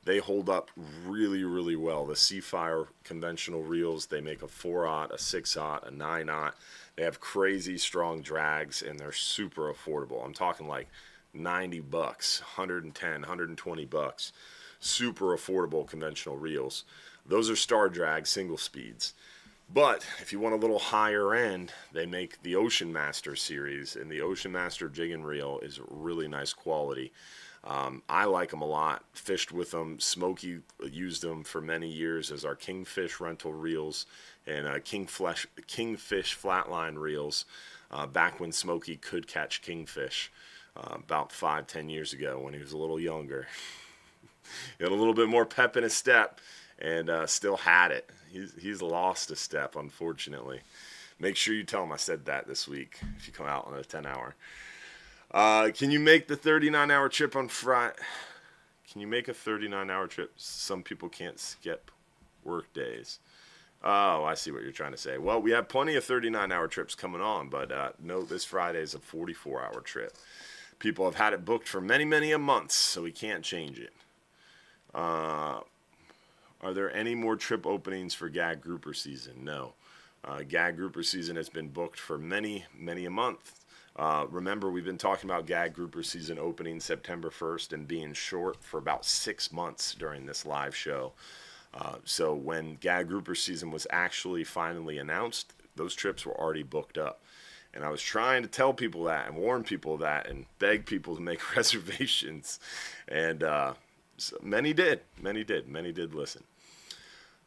They hold up really, really well. The Seafire conventional reels, they make a 4/0, a 6/0, a 9/0. They have crazy strong drags, and they're super affordable. I'm talking like $90, 110, $120. Super affordable conventional reels. Those are star drag single speeds. But if you want a little higher end, they make the Ocean Master series, and the Ocean Master jig and reel is really nice quality. I like them a lot. Fished with them. Smokey used them for many years as our Kingfish rental reels and Kingfish flatline reels. Back when Smokey could catch kingfish, about 5-10 years ago when he was a little younger. He had a little bit more pep in his step, and still had it. He's lost a step, unfortunately. Make sure you tell him I said that this week if you come out on a 10-hour. Can you make the 39-hour trip on Friday? Can you make a 39-hour trip? Some people can't skip work days. Oh, I see what you're trying to say. Well, we have plenty of 39-hour trips coming on, but no, this Friday is a 44-hour trip. People have had it booked for many, many a months, so we can't change it. Are there any more trip openings for gag grouper season? No. Gag grouper season has been booked for many, many a month. Remember, we've been talking about gag grouper season opening September 1st and being short for about 6 months during this live show. So when gag grouper season was actually finally announced, those trips were already booked up. And I was trying to tell people that and warn people of that and beg people to make reservations. And so many did listen.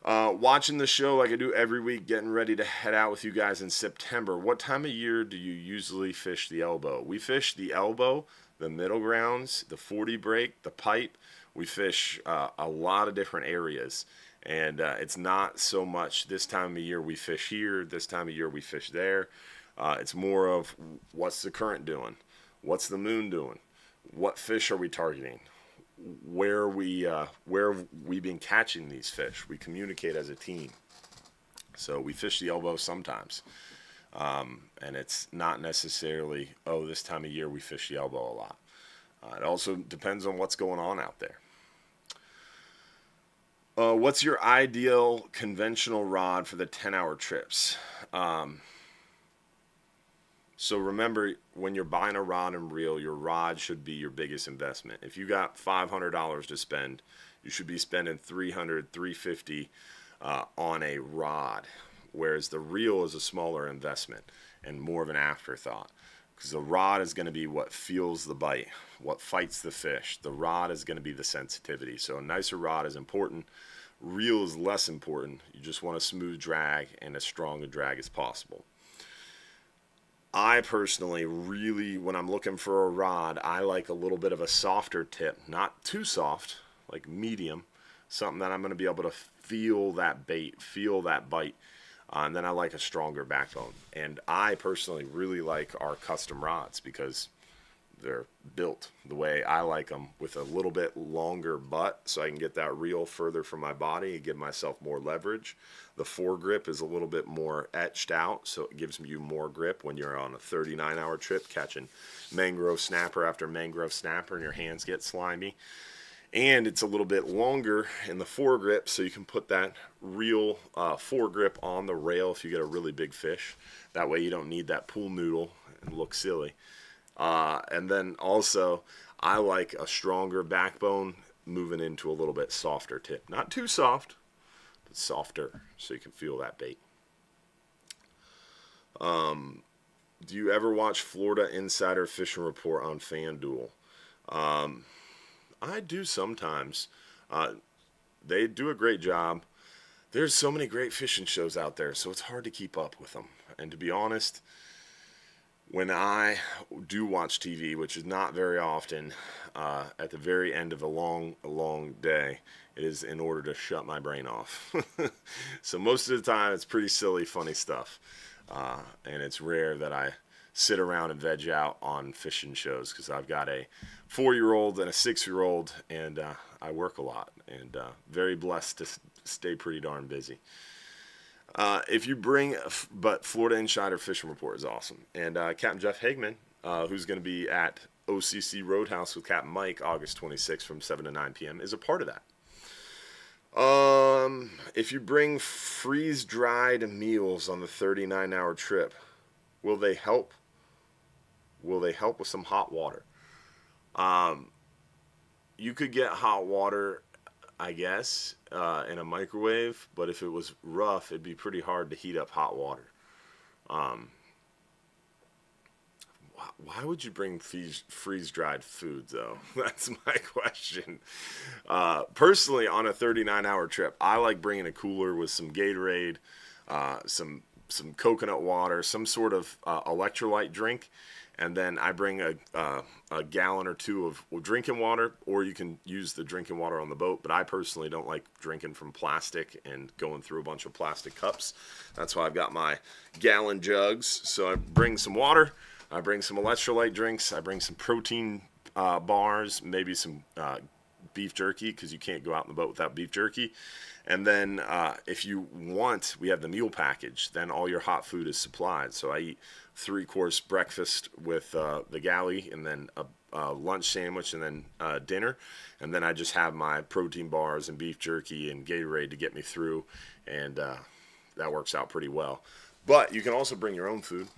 Watching the show like I do every week, getting ready to head out with you guys in September. What time of year do you usually fish the elbow? We fish the elbow, the middle grounds, the 40 break, the pipe. We fish a lot of different areas. And it's not so much this time of year we fish here, this time of year we fish there. It's more of what's the current doing? What's the moon doing? What fish are we targeting? Where have we been catching these fish? We communicate as a team. So we fish the elbow sometimes. And it's not necessarily, this time of year we fish the elbow a lot. It also depends on what's going on out there. What's your ideal conventional rod for the 10-hour trips? So remember, when you're buying a rod and reel, your rod should be your biggest investment. If you got $500 to spend, you should be spending $300, $350 on a rod, whereas the reel is a smaller investment and more of an afterthought. Because the rod is going to be what feels the bite, what fights the fish. The rod is going to be the sensitivity. So a nicer rod is important. Reel is less important. You just want a smooth drag and as strong a drag as possible. I personally really, when I'm looking for a rod, I like a little bit of a softer tip. Not too soft, like medium. Something that I'm going to be able to feel that bait, feel that bite. And then I like a stronger backbone. And I personally really like our custom rods because they're built the way I like them, with a little bit longer butt so I can get that reel further from my body and give myself more leverage. The foregrip is a little bit more etched out, so it gives you more grip when you're on a 39-hour trip catching mangrove snapper after mangrove snapper and your hands get slimy. And it's a little bit longer in the foregrip, so you can put that real foregrip on the rail if you get a really big fish. That way you don't need that pool noodle and look silly. And then also, I like a stronger backbone moving into a little bit softer tip. Not too soft, but softer, so you can feel that bait. Do you ever watch Florida Insider Fishing Report on FanDuel? I do sometimes. They do a great job. There's so many great fishing shows out there, so it's hard to keep up with them. And to be honest, when I do watch TV, which is not very often, at the very end of a long day, it is in order to shut my brain off. So most of the time, it's pretty silly, funny stuff. And it's rare that I sit around and veg out on fishing shows because I've got a 4-year-old and a 6-year-old, and I work a lot, and very blessed to stay pretty darn busy. If you bring, but Florida Insider Fishing Report is awesome. And Captain Jeff Hagman, who's going to be at OCC Roadhouse with Captain Mike August 26th from 7 to 9 p.m., is a part of that. If you bring freeze-dried meals on the 39-hour trip, will they help? Will they help with some hot water? You could get hot water I guess, in a microwave, but if it was rough, it'd be pretty hard to heat up hot water. Um, why would you bring freeze-dried food, though? That's my question. Personally, on a 39-hour trip, I like bringing a cooler with some Gatorade, some coconut water, some sort of electrolyte drink, and then I bring a gallon or two of drinking water, or you can use the drinking water on the boat. But I personally don't like drinking from plastic and going through a bunch of plastic cups. That's why I've got my gallon jugs. So I bring some water, I bring some electrolyte drinks, I bring some protein bars, maybe some beef jerky, because you can't go out in the boat without beef jerky. And then if you want, we have the meal package. Then all your hot food is supplied. So I eat 3-course breakfast with the galley, and then a lunch sandwich, and then dinner. And then I just have my protein bars and beef jerky and Gatorade to get me through. And that works out pretty well. But you can also bring your own food.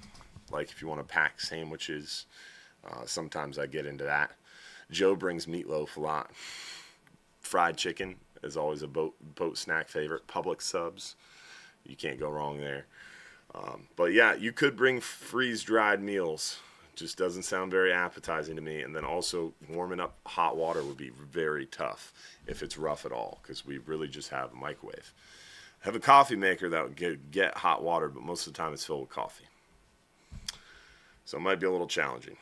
Like if you want to pack sandwiches, sometimes I get into that. Joe brings meatloaf a lot. Fried chicken is always a boat snack favorite. Publix subs, you can't go wrong there. But yeah, you could bring freeze-dried meals. Just doesn't sound very appetizing to me. And then also warming up hot water would be very tough if it's rough at all, because we really just have a microwave. I have a coffee maker that would get hot water, but most of the time it's filled with coffee. So it might be a little challenging.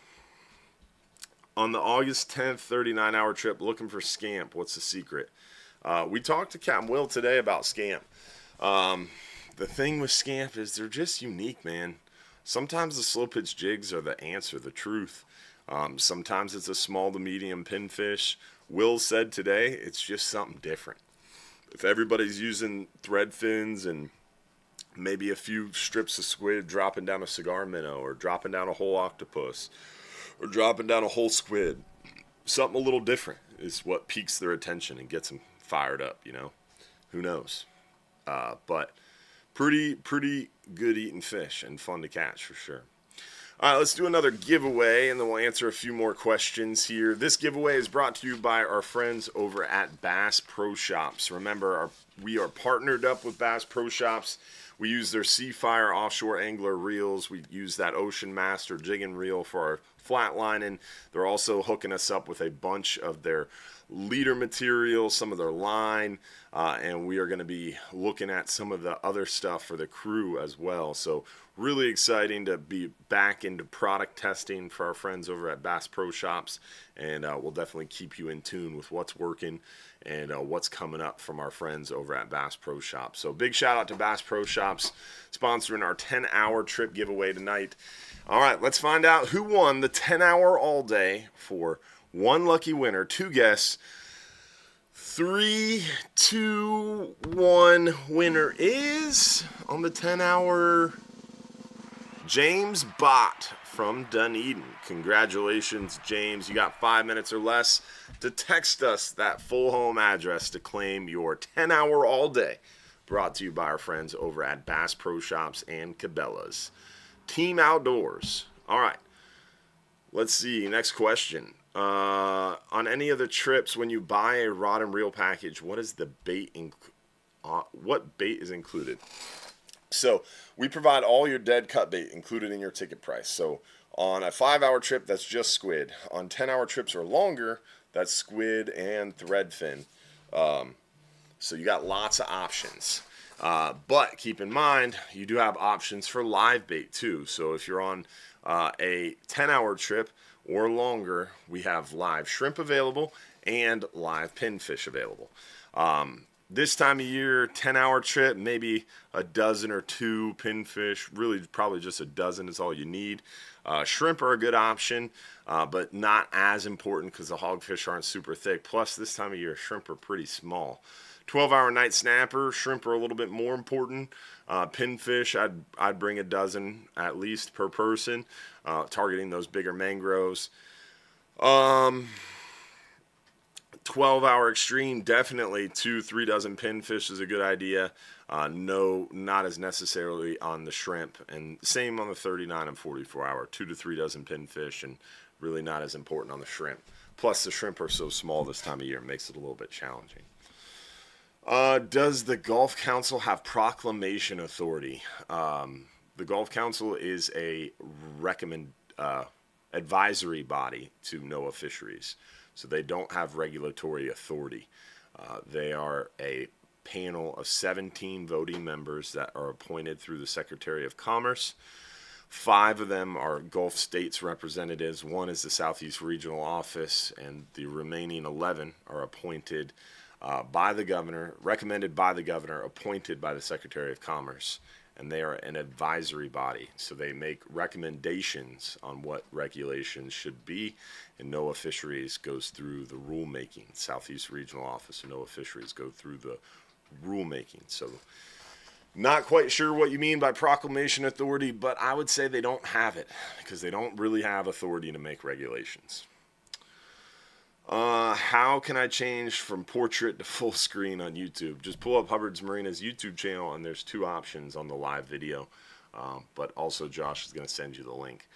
On the August 10th 39-hour trip, looking for scamp. What's the secret? We talked to Capt Will today about scamp. The thing with scamp is they're just unique, man. Sometimes the slow pitch jigs are the answer, the truth. Sometimes it's a small to medium pinfish. Will said today it's just something different. If everybody's using thread fins and maybe a few strips of squid dropping down a cigar minnow, or dropping down a whole octopus, or dropping down a whole squid, something a little different is what piques their attention and gets them fired up, you know. Who knows? But pretty good eating fish and fun to catch for sure. All right, let's do another giveaway, and then we'll answer a few more questions here. This giveaway is brought to you by our friends over at Bass Pro Shops. Remember, we are partnered up with Bass Pro Shops. We use their Seafire offshore angler reels. We use that Ocean Master jigging reel for our flatlining. They're also hooking us up with a bunch of their leader material, some of their line, and we are going to be looking at some of the other stuff for the crew as well. So really exciting to be back into product testing for our friends over at Bass Pro Shops, and we'll definitely keep you in tune with what's working and what's coming up from our friends over at Bass Pro Shops. So big shout out to Bass Pro Shops sponsoring our 10-hour trip giveaway tonight. All right, let's find out who won the 10-hour all day for one lucky winner. Two guests. 3, 2, 1. Winner is on the 10-hour James Bott from Dunedin. Congratulations, James. You got 5 minutes or less to text us that full home address to claim your 10-hour all day. Brought to you by our friends over at Bass Pro Shops and Cabela's. Team Outdoors. All right. Let's see. Next question. On any of the trips, when you buy a rod and reel package, what is the bait? What bait is included? So we provide all your dead cut bait included in your ticket price. So on a 5-hour trip, that's just squid. On 10-hour trips or longer, that's squid and threadfin. So you got lots of options. But keep in mind, you do have options for live bait too. So if you're on a 10-hour trip or longer, we have live shrimp available and live pinfish available. This time of year, 10-hour trip, maybe a dozen or two pinfish. Really, probably just a dozen is all you need. Shrimp are a good option, but not as important because the hogfish aren't super thick. Plus, this time of year, shrimp are pretty small. 12-hour night snapper, shrimp are a little bit more important. Pinfish, I'd bring a dozen at least per person, targeting those bigger mangroves. 12-hour extreme, definitely 2-3 dozen pinfish is a good idea. No, not as necessarily on the shrimp, and same on the 39 and 44-hour, 2 to 3 dozen pinfish, and really not as important on the shrimp. Plus, the shrimp are so small this time of year, it makes it a little bit challenging. Does the Golf Council have proclamation authority? The Golf Council is a advisory body to NOAA fisheries, so they don't have regulatory authority. They are a panel of 17 voting members that are appointed through the Secretary of Commerce. 5 of them are Gulf States representatives. 1 is the Southeast Regional Office, and the remaining 11 are appointed by the governor, recommended by the governor, appointed by the Secretary of Commerce. And they are an advisory body, so they make recommendations on what regulations should be, and NOAA Fisheries goes through the rulemaking. Southeast Regional Office and NOAA Fisheries go through the rulemaking. So not quite sure what you mean by proclamation authority, but I would say they don't have it, because they don't really have authority to make regulations. How can I change from portrait to full screen on YouTube? Just pull up Hubbard's Marina's YouTube channel, and there's 2 options on the live video. But also Josh is going to send you the link.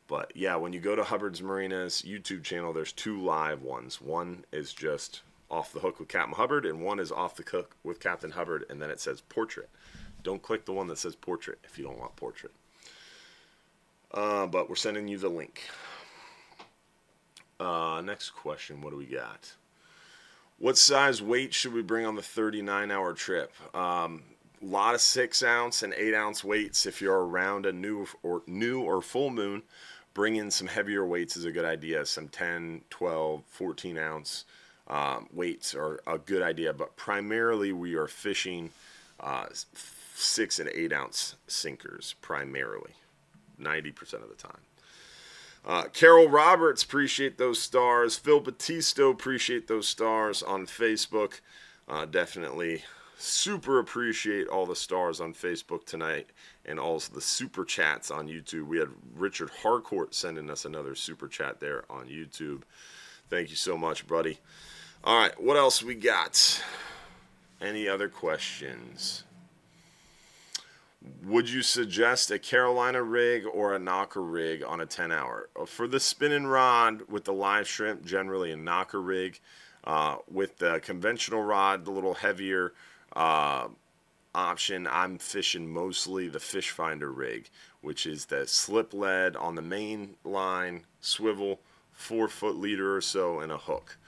But yeah, when you go to Hubbard's Marina's YouTube channel, there's 2 live ones. One is just off the hook with Captain Hubbard, and one is off the hook with Captain Hubbard, and then it says portrait. Don't click the one that says portrait if you don't want portrait. But we're sending you the link. Next question, what do we got? What size weight should we bring on the 39-hour trip? A lot of 6-ounce and 8-ounce weights. If you're around a new or full moon, bring in some heavier weights is a good idea. Some 10, 12, 14-ounce weights are a good idea. But primarily we are fishing 6 and 8-ounce sinkers, primarily, 90% of the time. Carol Roberts, appreciate those stars. Phil Battisto, appreciate those stars on Facebook. Definitely super appreciate all the stars on Facebook tonight, and also the super chats on YouTube. We had Richard Harcourt sending us another super chat there on YouTube. Thank you so much, buddy. All right, what else we got? Any other questions? Would you suggest a Carolina rig or a knocker rig on a 10-hour? For the spinning rod with the live shrimp, generally a knocker rig. With the conventional rod, the little heavier option, I'm fishing mostly the fish finder rig, which is the slip lead on the main line, swivel, 4-foot leader or so, and a hook.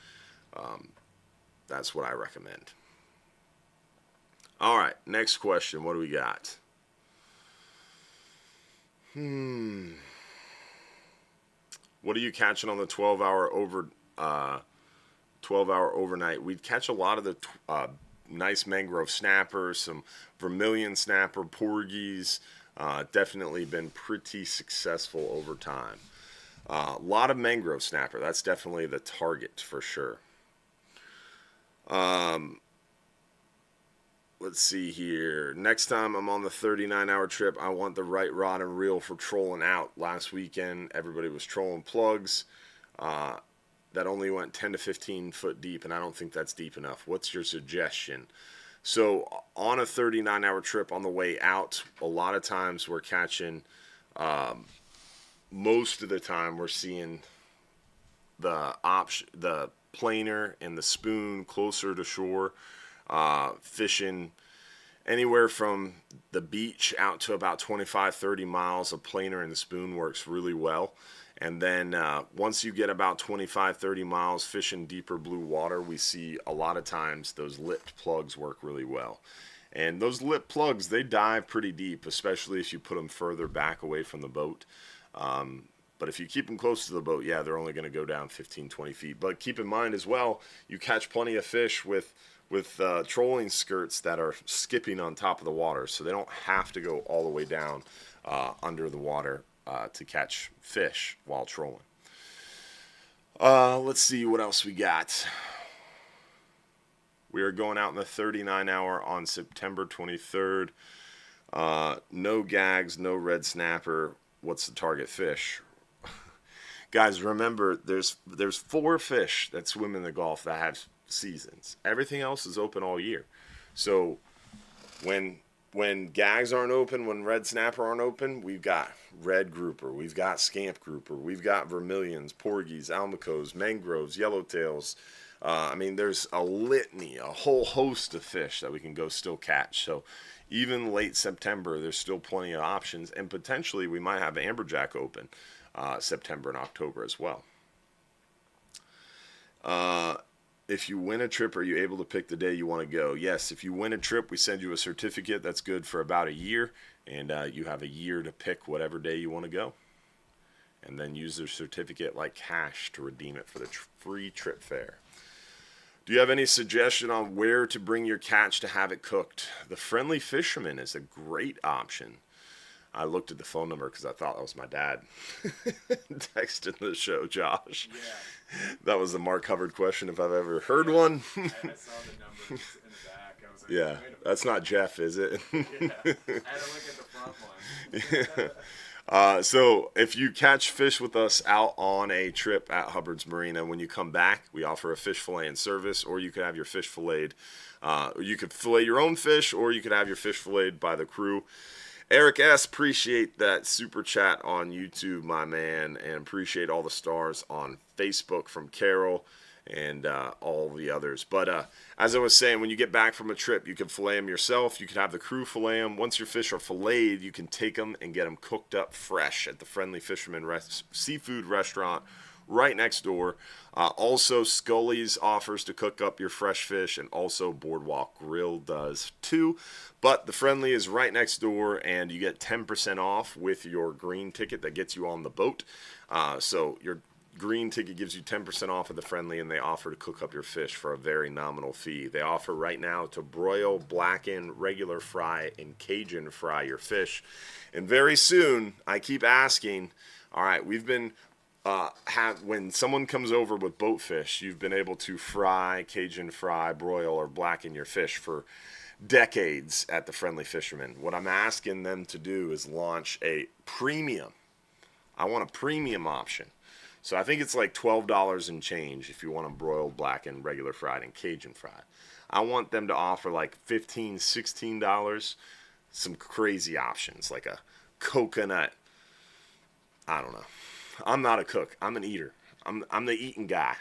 That's what I recommend. All right, next question. What do we got? What are you catching on the 12-hour overnight? We'd catch a lot of the nice mangrove snappers, some vermilion snapper, porgies. Definitely been pretty successful over time. A lot of mangrove snapper. That's definitely the target for sure. Let's see here. Next time I'm on the 39-hour trip, I want the right rod and reel for trolling out. Last weekend, everybody was trolling plugs that only went 10 to 15 foot deep, and I don't think that's deep enough. What's your suggestion? So on a 39-hour trip on the way out, a lot of times we're catching, most of the time we're seeing the planer and the spoon closer to shore. Fishing anywhere from the beach out to about 25-30 miles. A planer and the spoon works really well. And then once you get about 25-30 miles fishing deeper blue water, we see a lot of times those lipped plugs work really well. And those lipped plugs, they dive pretty deep, especially if you put them further back away from the boat. But if you keep them close to the boat, yeah, they're only going to go down 15-20 feet. But keep in mind as well, you catch plenty of fish with trolling skirts that are skipping on top of the water, so they don't have to go all the way down under the water to catch fish while trolling. Let's see what else we got. We are going out in the 39-hour on September 23rd. No gags, no red snapper. What's the target fish? Guys, remember, there's 4 fish that swim in the Gulf that have seasons. Everything else is open all year. So when gags aren't open, when red snapper aren't open, we've got red grouper, we've got scamp grouper, we've got vermilions, porgies, almacos, mangroves, yellowtails, I mean, there's a litany, a whole host of fish that we can go still catch. So even late September, there's still plenty of options, and potentially we might have amberjack open September and October as well. If you win a trip, are you able to pick the day you want to go? Yes, if you win a trip, we send you a certificate that's good for about a year, and you have a year to pick whatever day you want to go, and then use the certificate like cash to redeem it for the free trip fare. Do you have any suggestion on where to bring your catch to have it cooked? The Friendly Fisherman is a great option. I looked at the phone number because I thought that was my dad texting the show, Josh. Yeah. That was the Mark Hubbard question if I've ever heard one. I saw the numbers in the back. I was like, yeah, that's not Jeff, is it? Yeah. I had to look at the front one. So if you catch fish with us out on a trip at Hubbard's Marina, when you come back, we offer a fish fillet and service, or you could have your fish filleted. You could fillet your own fish, or you could have your fish filleted by the crew. Eric S., appreciate that super chat on YouTube, my man, and appreciate all the stars on Facebook from Carol and all the others. But as I was saying, when you get back from a trip, you can fillet them yourself. You can have the crew fillet them. Once your fish are filleted, you can take them and get them cooked up fresh at the Friendly Fisherman Seafood Restaurant right next door. Also, Scully's offers to cook up your fresh fish, and also Boardwalk Grill does too. But the Friendly is right next door, and you get 10% off with your green ticket that gets you on the boat. So your green ticket gives you 10% off of the Friendly, and they offer to cook up your fish for a very nominal fee. They offer right now to broil, blacken, regular fry, and Cajun fry your fish. And very soon, I keep asking, all right, we've been when someone comes over with boat fish, you've been able to fry, Cajun fry, broil, or blacken your fish for decades at the Friendly Fisherman. What I'm asking them to do is launch a premium. I want a premium option. So I think it's like $12 and change if you want to broil, blacken, regular fried, and Cajun fried. I want them to offer like $15, $16, some crazy options, like a coconut, I don't know. I'm not a cook. I'm an eater. I'm the eating guy.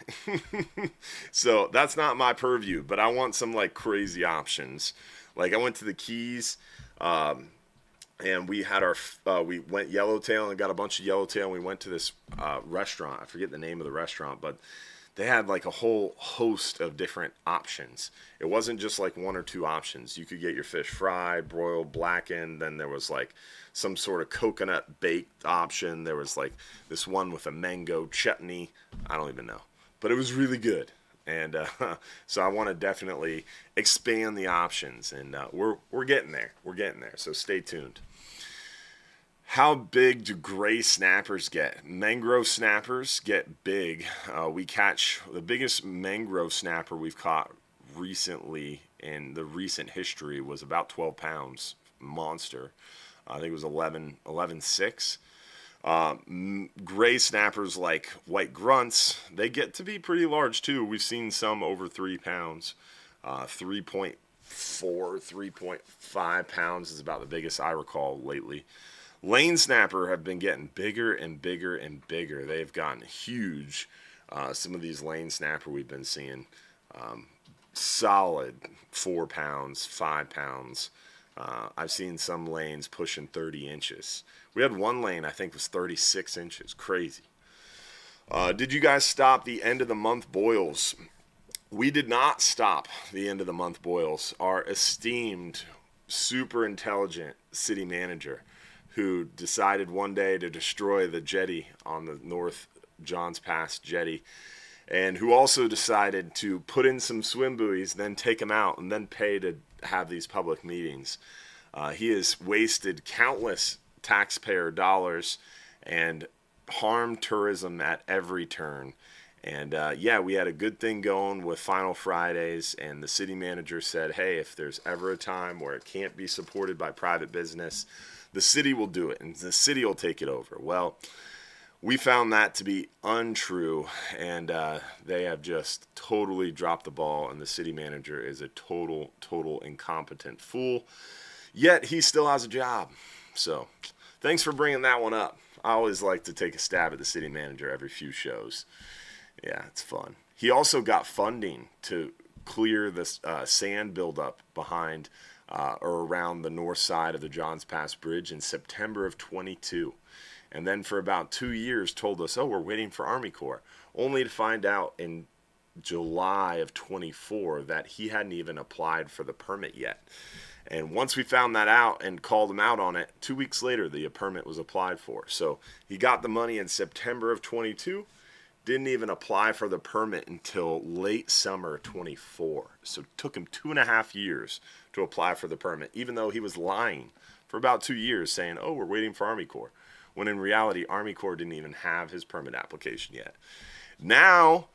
So that's not my purview, but I want some like crazy options. Like I went to the Keys, and we had we went yellowtail and got a bunch of yellowtail, and we went to this restaurant. I forget the name of the restaurant, but they had like a whole host of different options. It wasn't just like one or two options. You could get your fish fried, broiled, blackened. Then there was like some sort of coconut baked option. There was like this one with a mango chutney. I don't even know, but it was really good. And so I want to definitely expand the options, and we're getting there. We're getting there. So stay tuned. How big do gray snappers get? Mangrove snappers get big. We catch the biggest mangrove snapper we've caught recently in the recent history was about 12 pounds. Monster. I think it was 11.6. Gray snappers like white grunts, they get to be pretty large too. We've seen some over 3 pounds. 3.4, 3.5 pounds is about the biggest I recall lately. Lane snapper have been getting bigger and bigger and bigger. They've gotten huge. Some of these lane snapper we've been seeing solid 4 pounds, 5 pounds. I've seen some lanes pushing 30 inches. We had one lane I think was 36 inches. Crazy. Did you guys stop the end of the month boils? We did not stop the end of the month boils. Our esteemed, super intelligent city manager, who decided one day to destroy the jetty on the North Johns Pass jetty, and who also decided to put in some swim buoys, then take them out, and then pay to have these public meetings. He has wasted countless taxpayer dollars and harmed tourism at every turn. And yeah, we had a good thing going with Final Fridays, and the city manager said, hey, if there's ever a time where it can't be supported by private business, the city will do it, and the city will take it over. Well, we found that to be untrue, and they have just totally dropped the ball, and the city manager is a total incompetent fool. Yet he still has a job. So thanks for bringing that one up. I always like to take a stab at the city manager every few shows. Yeah, it's fun. He also got funding to clear the sand buildup behind or around the north side of the Johns Pass Bridge in September of 22. And then for about 2 years told us, oh, we're waiting for Army Corps, only to find out in July of 24 that he hadn't even applied for the permit yet. And once we found that out and called him out on it, 2 weeks later, the permit was applied for. So he got the money in September of 22, didn't even apply for the permit until late summer 24. So it took him 2.5 years to apply for the permit, even though he was lying for about 2 years saying, oh, we're waiting for Army Corps. When in reality, Army Corps didn't even have his permit application yet. Now,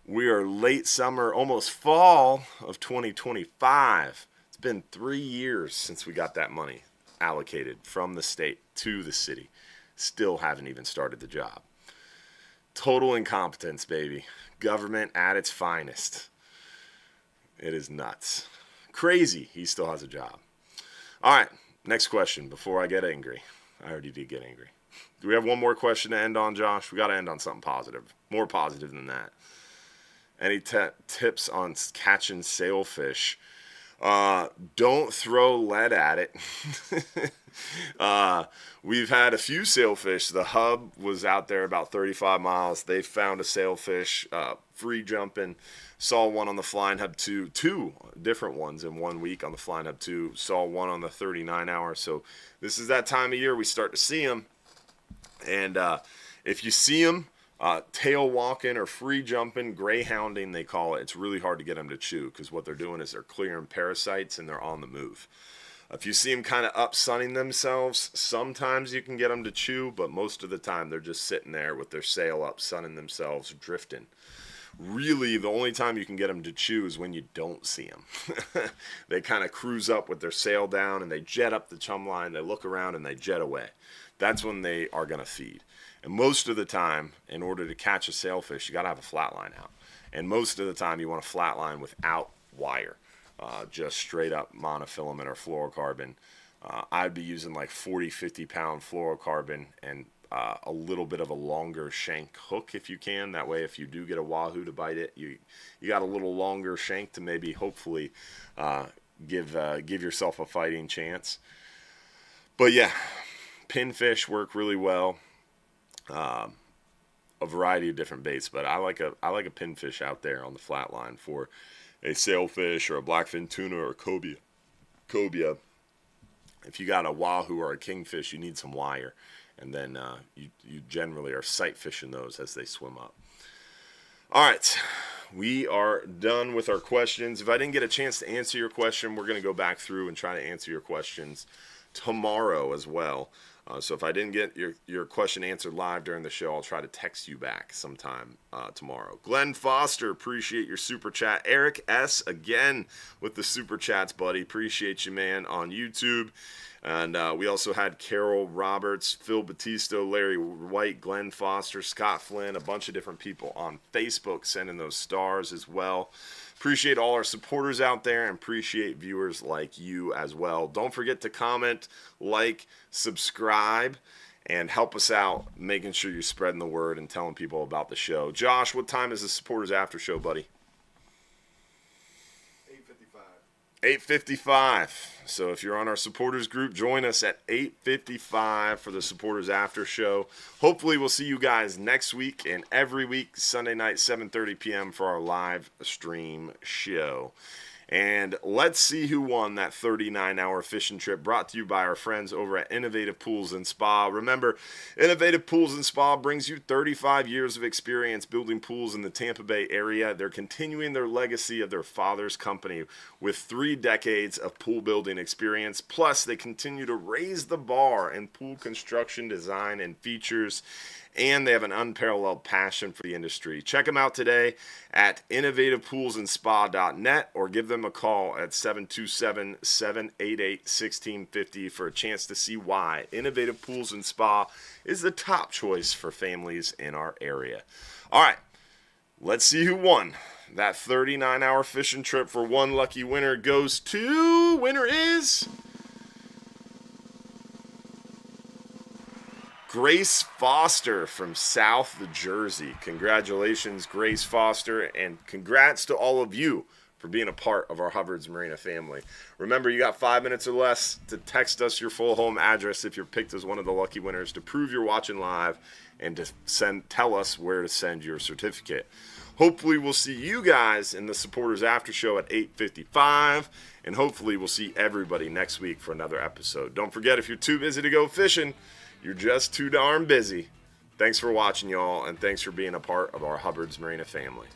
we are late summer, almost fall of 2025. It's been 3 years since we got that money allocated from the state to the city. Still haven't even started the job. Total incompetence, baby. Government at its finest. It is nuts. Crazy he still has a job. All right, next question before I get angry. I already did get angry. Do we have one more question to end on, Josh? We got to end on something positive. More positive than that. Any tips on catching sailfish? Don't throw lead at it. We've had a few sailfish. The Hub was out there about 35 miles. They found a sailfish, free jumping. Saw one on the Flying Hub 2, two different ones in 1 week on the Flying Hub 2. Saw one on the 39 hour. So this is that time of year we start to see them. And if you see them, tail walking or free jumping, greyhounding they call it, it's really hard to get them to chew because what they're doing is they're clearing parasites and they're on the move. If you see them kind of up sunning themselves, sometimes you can get them to chew, but most of the time they're just sitting there with their sail up, sunning themselves, drifting. Really, the only time you can get them to chew is when you don't see them. They kind of cruise up with their sail down and they jet up the chum line, they look around and they jet away. That's when they are going to feed. And most of the time, in order to catch a sailfish, you got to have a flat line out. And most of the time, you want a flat line without wire, just straight up monofilament or fluorocarbon. I'd be using like 40, 50 pound fluorocarbon and a little bit of a longer shank hook if you can. That way, if you do get a wahoo to bite it, you got a little longer shank to maybe hopefully give yourself a fighting chance. But yeah, pinfish work really well. A variety of different baits, but I like a pinfish out there on the flat line for a sailfish or a blackfin tuna or a cobia. If you got a wahoo or a kingfish, you need some wire, and then you generally are sight fishing those as they swim up. All right, we are done with our questions. If I didn't get a chance to answer your question, we're going to go back through and try to answer your questions tomorrow as well. So if I didn't get your question answered live during the show, I'll try to text you back sometime tomorrow. Glenn Foster, appreciate your super chat. Eric S. again with the super chats, buddy. Appreciate you, man, on YouTube. And we also had Carol Roberts, Phil Batista, Larry White, Glenn Foster, Scott Flynn, a bunch of different people on Facebook sending those stars as well. Appreciate all our supporters out there and appreciate viewers like you as well. Don't forget to comment, like, subscribe, and help us out making sure you're spreading the word and telling people about the show. Josh, what time is the supporters after show, buddy? 8:55. So if you're on our supporters group, join us at 8:55 for the supporters after show. Hopefully we'll see you guys next week and every week, Sunday night, 7:30 p.m. for our live stream show. And let's see who won that 39-hour fishing trip brought to you by our friends over at Innovative Pools and Spa. Remember, Innovative Pools and Spa brings you 35 years of experience building pools in the Tampa Bay area. They're continuing their legacy of their father's company with 3 decades of pool building experience. Plus, they continue to raise the bar in pool construction, design, and features. And they have an unparalleled passion for the industry. Check them out today at innovativepoolsandspa.net or give them a call at 727-788-1650 for a chance to see why Innovative Pools and Spa is the top choice for families in our area. All right, let's see who won. That 39-hour fishing trip for one lucky winner goes to... Winner is... Grace Foster from South Jersey. Congratulations, Grace Foster, and congrats to all of you for being a part of our Hubbard's Marina family. Remember, you got 5 minutes or less to text us your full home address if you're picked as one of the lucky winners to prove you're watching live and to tell us where to send your certificate. Hopefully we'll see you guys in the Supporters After Show at 8:55, and hopefully we'll see everybody next week for another episode. Don't forget, if you're too busy to go fishing, you're just too darn busy. Thanks for watching, y'all, and thanks for being a part of our Hubbard's Marina family.